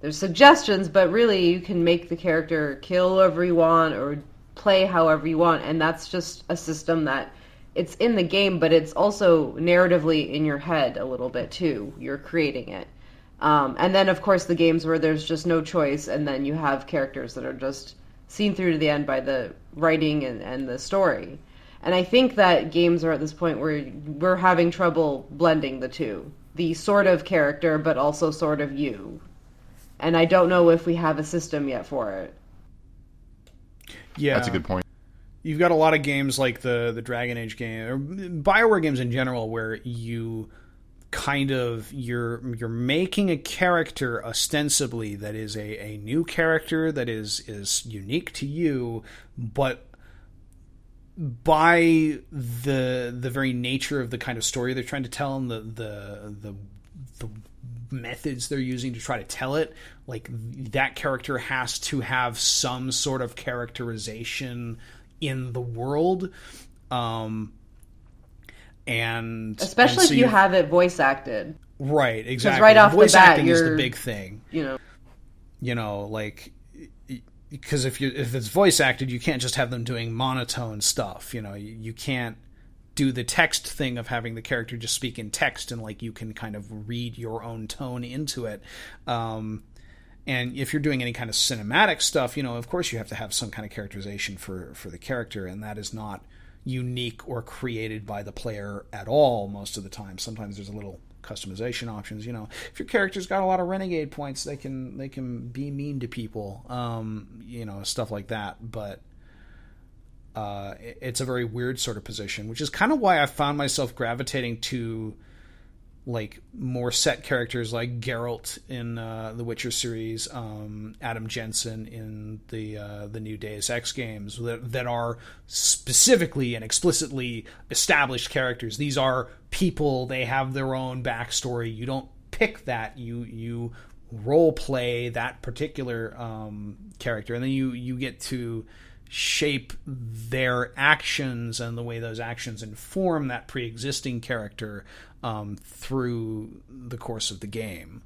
there's suggestions, but really you can make the character kill whoever you want or play however you want, and that's just a system that it's in the game, but it's also narratively in your head a little bit too. You're creating it. And then, of course, the games where there's just no choice, and then you have characters that are just seen through to the end by the writing and the story. And I think that games are at this point where we're having trouble blending the two. The sort of character, but also sort of you. And I don't know if we have a system yet for it. Yeah. That's a good point. You've got a lot of games like the Dragon Age game, or BioWare games in general, where you kind of you're making a character ostensibly that is a new character that is unique to you, but by the very nature of the kind of story they're trying to tell and the methods they're using to try to tell it, like that character has to have some sort of characterization in the world, and especially if you have it voice acted, right? Exactly. Right off voice the bat, acting is the big thing. Like, because if it's voice acted, you can't just have them doing monotone stuff. You can't do the text thing of having the character just speak in text, and like you can kind of read your own tone into it. And if you're doing any kind of cinematic stuff, of course you have to have some kind of characterization for the character, and that is not unique or created by the player at all most of the time. Sometimes there's a little customization options. If your character's got a lot of renegade points, they can be mean to people, stuff like that. But it's a very weird sort of position, which is kind of why I found myself gravitating to like more set characters like Geralt in the Witcher series, Adam Jensen in the new Deus Ex games that are specifically and explicitly established characters. These are people, they have their own backstory. You don't pick that, you role play that particular character, and then you get to shape their actions and the way those actions inform that pre-existing character through the course of the game.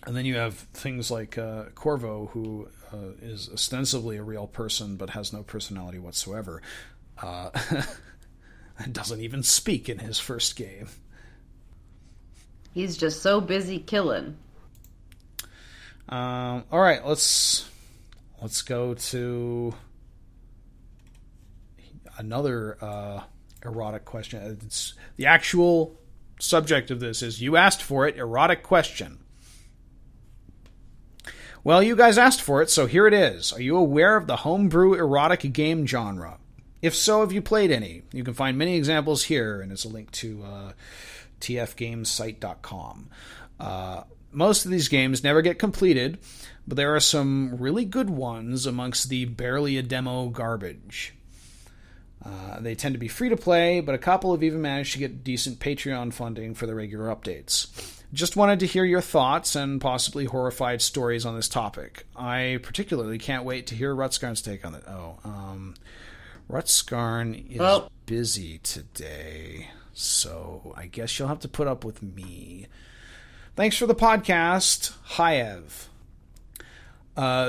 And then you have things like Corvo, who is ostensibly a real person but has no personality whatsoever. And doesn't even speak in his first game. He's just so busy killing. All right, let's go to another erotic question. It's the actual subject of this is you asked for it, erotic question. Well, you guys asked for it, so here it is. Are you aware of the homebrew erotic game genre? If so, have you played any? You can find many examples here, and it's a link to tfgamesite.com. Most of these games never get completed, but there are some really good ones amongst the barely a demo garbage. They tend to be free to play, but a couple have even managed to get decent Patreon funding for the regular updates. Just wanted to hear your thoughts and possibly horrified stories on this topic. I particularly can't wait to hear Rutskarn's take on it. Rutskarn is busy today, so I guess you'll have to put up with me. Thanks for the podcast. Hi, Ev.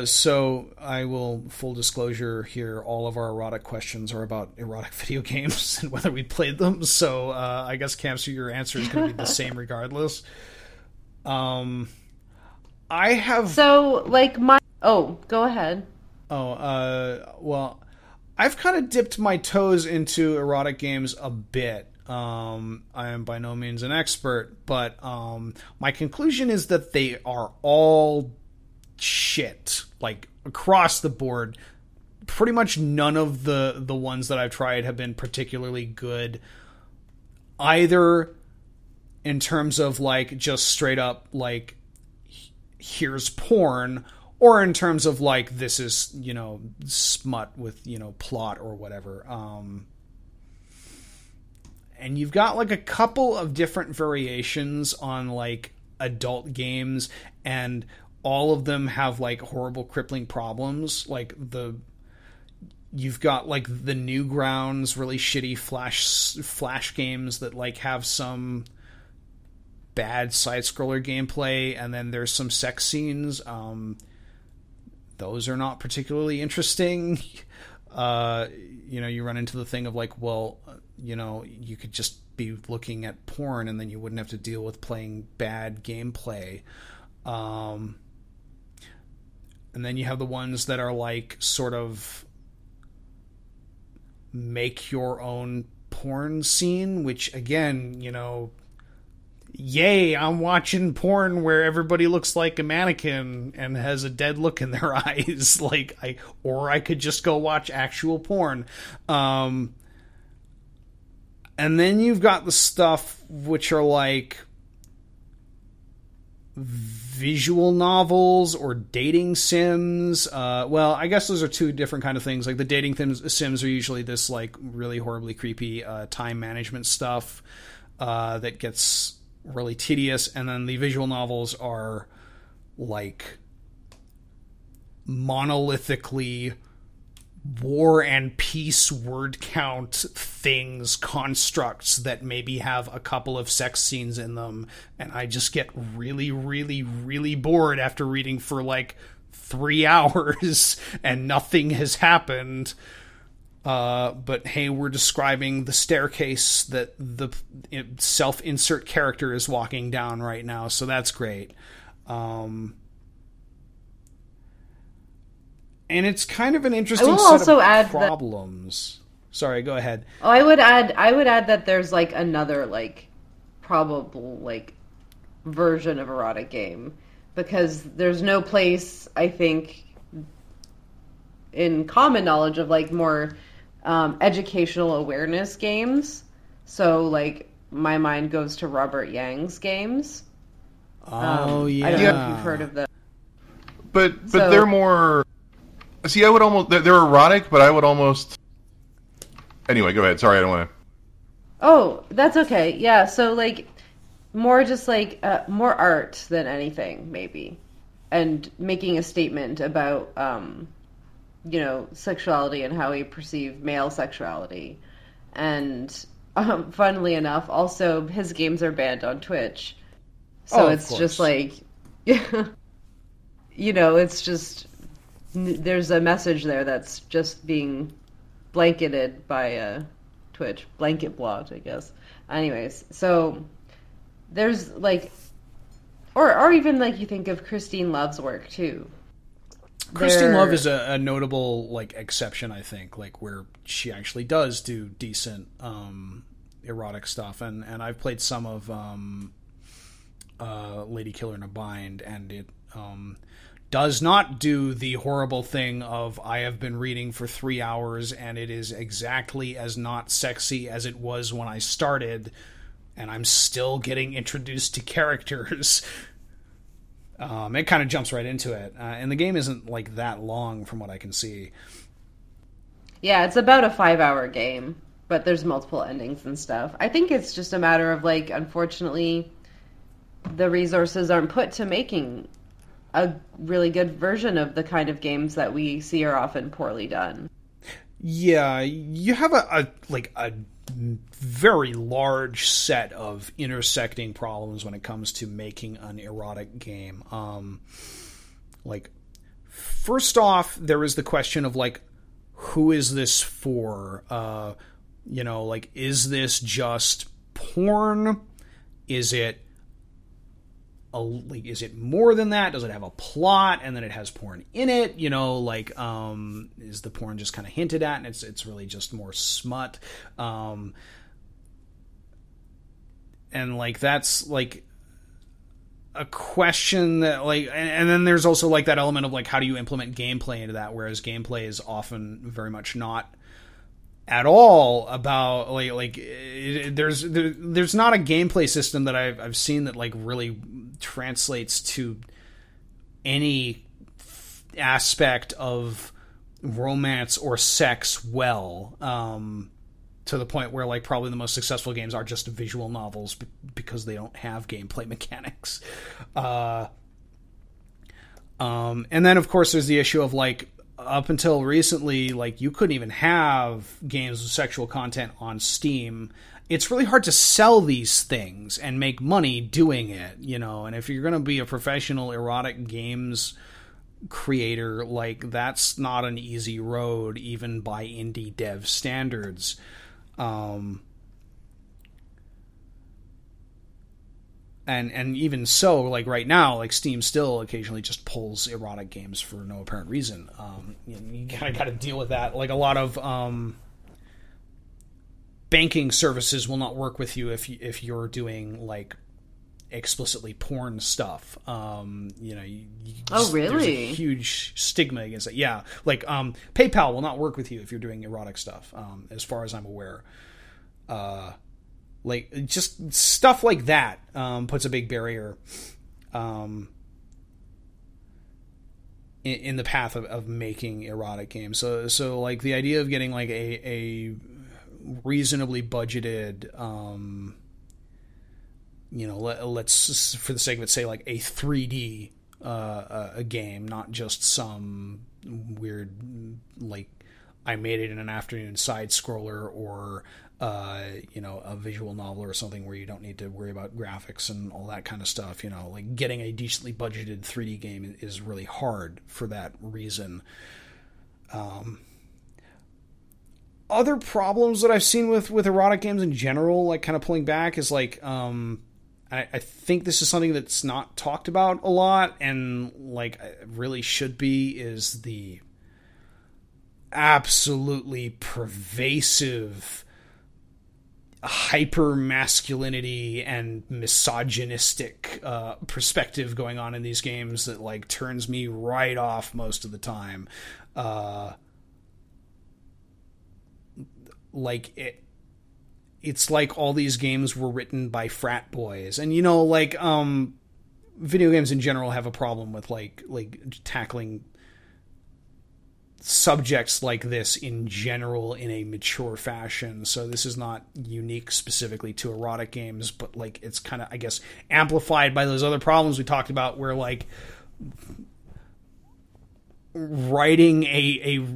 So I will, full disclosure here, all of our erotic questions are about erotic video games and whether we played them. So I guess, Camster, your answer is going to be the same regardless. I have... So, like, my... Oh, go ahead. Well, I've kind of dipped my toes into erotic games a bit. I am by no means an expert, but my conclusion is that they are all shit, like across the board. Pretty much none of the ones that I've tried have been particularly good, either in terms of like just straight up like here's porn, or in terms of like this is, you know, smut with, you know, plot or whatever. And you've got like a couple of different variations on like adult games, and all of them have like horrible crippling problems. Like you've got like the Newgrounds, really shitty flash games that like have some bad side scroller gameplay, and then there's some sex scenes. Those are not particularly interesting. You know, you run into the thing of like, well, you know, you could just be looking at porn and then you wouldn't have to deal with playing bad gameplay. And then you have the ones that are like sort of make your own porn scene, which again, you know, yay, I'm watching porn where everybody looks like a mannequin and has a dead look in their eyes. Like or I could just go watch actual porn. And then you've got the stuff which are like visual novels or dating sims. Well, I guess those are two different kind of things. Like the dating sims are usually this like really horribly creepy time management stuff that gets really tedious, and then the visual novels are like monolithically war and peace word count things, constructs that maybe have a couple of sex scenes in them, and I just get really, really, really bored after reading for like 3 hours and nothing has happened. But hey, we're describing the staircase that the self-insert character is walking down right now, so that's great. And it's kind of an interesting set of problems. Sorry, go ahead. Oh, I would add that there's like another like probable like version of erotic game, because there's no place, I think, in common knowledge of like more educational awareness games. So like my mind goes to Robert Yang's games. Oh yeah, I don't know if you've heard of them. But they're more. See, I would almost... They're erotic, but I would almost... Anyway, go ahead. Sorry, I don't want to... Oh, that's okay. Yeah, so, like, more just, like, more art than anything, maybe. And making a statement about, you know, sexuality and how we perceive male sexuality. And, funnily enough, also, his games are banned on Twitch. So it's just, like... You know, it's just there's a message there that's just being blanketed by Twitch, blanket blocked, I guess. Anyways, so there's like, or even like you think of Christine Love's work too. Christine Love is a notable like exception, I think, like where she actually does do decent erotic stuff, and I've played some of Lady Killer in a Bind, and it does not do the horrible thing of I have been reading for 3 hours and it is exactly as not sexy as it was when I started, and I'm still getting introduced to characters. It kind of jumps right into it, and the game isn't like that long from what I can see. Yeah, it's about a 5-hour game, but there's multiple endings and stuff. I think it's just a matter of like, unfortunately, the resources aren't put to making a really good version of the kind of games that we see are often poorly done. Yeah, you have a very large set of intersecting problems when it comes to making an erotic game. Like, first off, there is the question of like, who is this for? You know, like, is this just porn? Is it is it more than that? Does it have a plot and then it has porn in it? You know, like, is the porn just kind of hinted at and it's really just more smut? And like, that's like a question that like, and then there's also like that element of like, how do you implement gameplay into that? Whereas gameplay is often very much not at all about there's not a gameplay system that I've seen that like really translates to any aspect of romance or sex well, to the point where like probably the most successful games are just visual novels because they don't have gameplay mechanics. And then of course there's the issue of like, up until recently, like, you couldn't even have games with sexual content on Steam. It's really hard to sell these things and make money doing it, you know, and if you're going to be a professional erotic games creator, like, that's not an easy road, even by indie dev standards. And even so, like right now, like Steam still occasionally just pulls erotic games for no apparent reason. You kind of got to deal with that. Like a lot of banking services will not work with you if you're doing like explicitly porn stuff. You know, oh really? There's a huge stigma against it. Yeah, like PayPal will not work with you if you're doing erotic stuff. As far as I'm aware. Like, just stuff like that puts a big barrier in the path of making erotic games. So like, the idea of getting, like, a reasonably budgeted, you know, let's, for the sake of it, say, like, a 3D a game, not just some weird, like, I made it in an afternoon side-scroller or... you know, a visual novel or something where you don't need to worry about graphics and all that kind of stuff. You know, like getting a decently budgeted 3D game is really hard for that reason. Other problems that I've seen with erotic games in general, like kind of pulling back, is like, I think this is something that's not talked about a lot and like really should be, is the absolutely pervasive hyper masculinity and misogynistic perspective going on in these games that like turns me right off most of the time. Like it's like all these games were written by frat boys, and you know, like video games in general have a problem with like tackling subjects like this in general in a mature fashion. So this is not unique specifically to erotic games, but like it's kind of, I guess, amplified by those other problems we talked about, where like writing a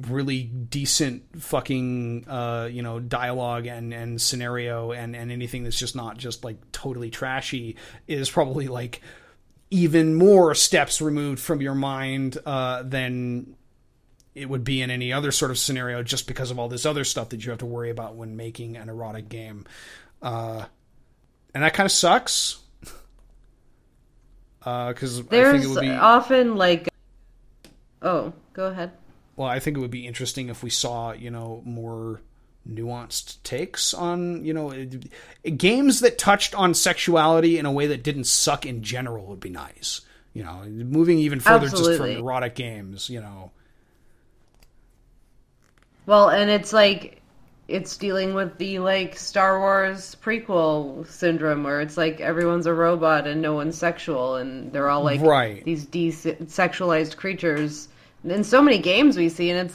really decent fucking you know, dialogue and scenario and anything that's just not just like totally trashy is probably like even more steps removed from your mind than it would be in any other sort of scenario, just because of all this other stuff that you have to worry about when making an erotic game. And that kind of sucks. Because there's I think it would be often like, oh, go ahead. Well, I think it would be interesting if we saw, more nuanced takes on, games that touched on sexuality in a way that didn't suck in general would be nice. Moving even further just from erotic games, Well, and it's dealing with the Star Wars prequel syndrome where it's everyone's a robot and no one's sexual and they're all right. These desexualized creatures. In so many games we see, and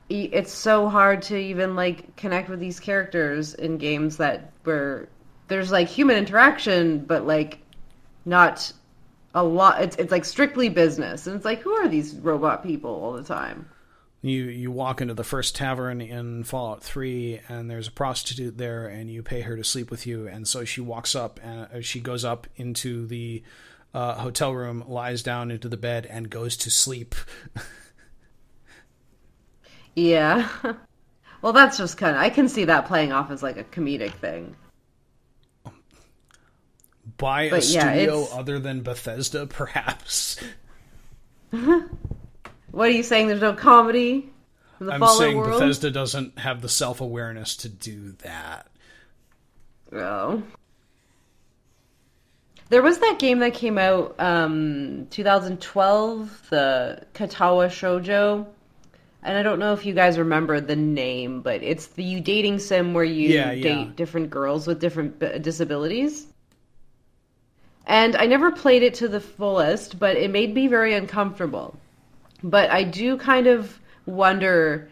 it's so hard to even connect with these characters in games where there's human interaction, but not a lot. It's strictly business, and it's who are these robot people all the time? You walk into the first tavern in Fallout 3, and there's a prostitute there, and you pay her to sleep with you, and so she walks up, and she goes up into the hotel room, lies down into the bed, and goes to sleep. Yeah. Well, that's just I can see that playing off as a comedic thing. By a studio other than Bethesda, perhaps. What are you saying? There's no comedy in the Fallout saying world? Bethesda doesn't have the self-awareness to do that. Oh. There was that game that came out 2012, the Katawa Shoujo. And I don't know if you guys remember the name, but it's the dating sim where you date different girls with different disabilities. And I never played it to the fullest, but it made me very uncomfortable. But I do kind of wonder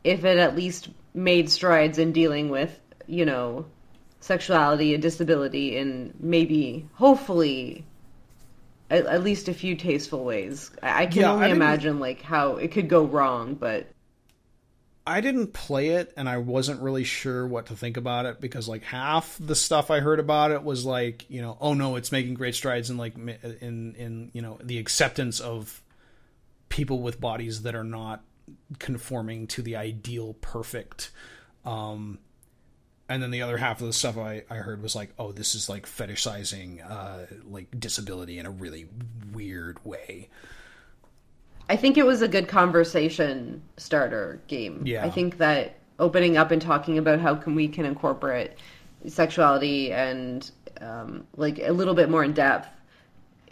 if it at least made strides in dealing with, sexuality and disability in maybe, hopefully, at least a few tasteful ways. I can only imagine how it could go wrong, but I didn't play it, and I wasn't really sure what to think about it because half the stuff I heard about it was oh no, it's making great strides in in the acceptance of people with bodies that are not conforming to the ideal perfect. And then the other half of the stuff I heard was oh, this is fetishizing disability in a really weird way. I think it was a good conversation starter game. Yeah. I think that opening up and talking about how we can incorporate sexuality and a little bit more in depth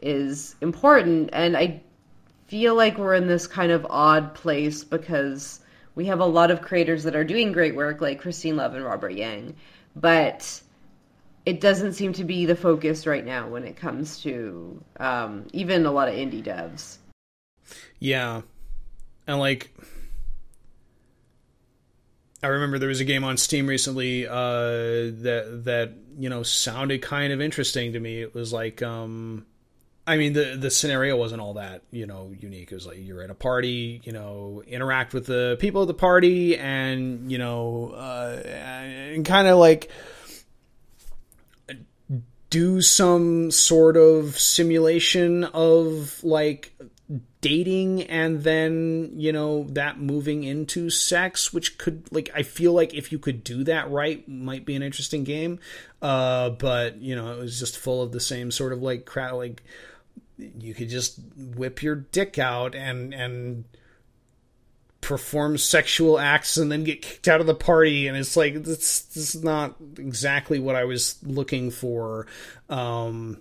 is important. And I feel like we're in this kind of odd place because we have a lot of creators that are doing great work like Christine Love and Robert Yang, but it doesn't seem to be the focus right now when it comes to even a lot of indie devs. Yeah. And I remember there was a game on Steam recently that sounded kind of interesting to me. It was the scenario wasn't all that, unique. It was you're at a party, interact with the people at the party and, and kind of do some sort of simulation of dating and then, that moving into sex, which could I feel like if you could do that right, might be an interesting game. But, it was just full of the same sort of crowd, you could just whip your dick out and perform sexual acts and then get kicked out of the party, and it's this is not exactly what I was looking for. Oh,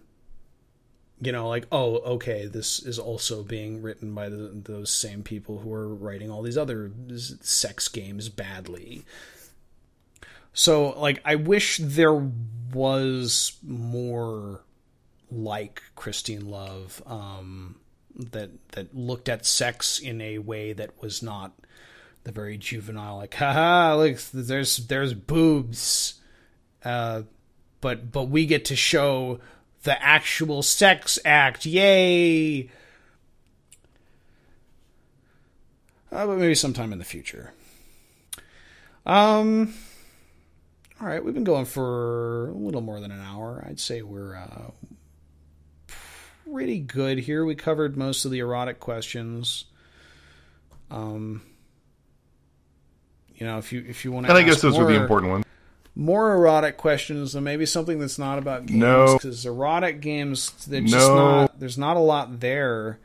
okay, this is also being written by those same people who are writing all these other sex games badly. So, I wish there was more like Christine Love, that looked at sex in a way that was not the very juvenile, haha, look, there's boobs, but we get to show the actual sex act, yay! But maybe sometime in the future. All right, we've been going for a little more than an hour. I'd say we're pretty good here. We covered most of the erotic questions. If you want to, and I guess those are the important ones. More erotic questions, and maybe something that's not about games, because erotic games, there's not a lot there.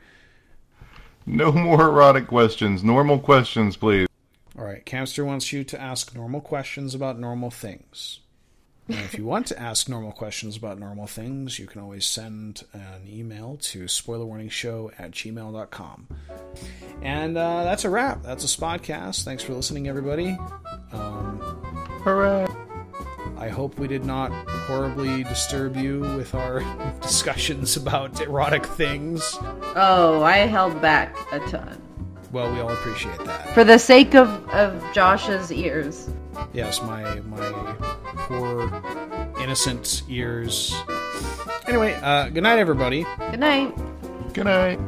No more erotic questions. Normal questions, please. All right, Camster wants you to ask normal questions about normal things. And if you want to ask normal questions about normal things, you can always send an email to spoilerwarningshow@gmail.com. And that's a wrap. That's a Spodcast. Thanks for listening, everybody. Hooray! I hope we did not horribly disturb you with our discussions about erotic things. Oh, I held back a ton. Well, we all appreciate that. For the sake of Josh's ears. Yes, my poor innocent ears. Anyway, good night, everybody. Good night. Good night.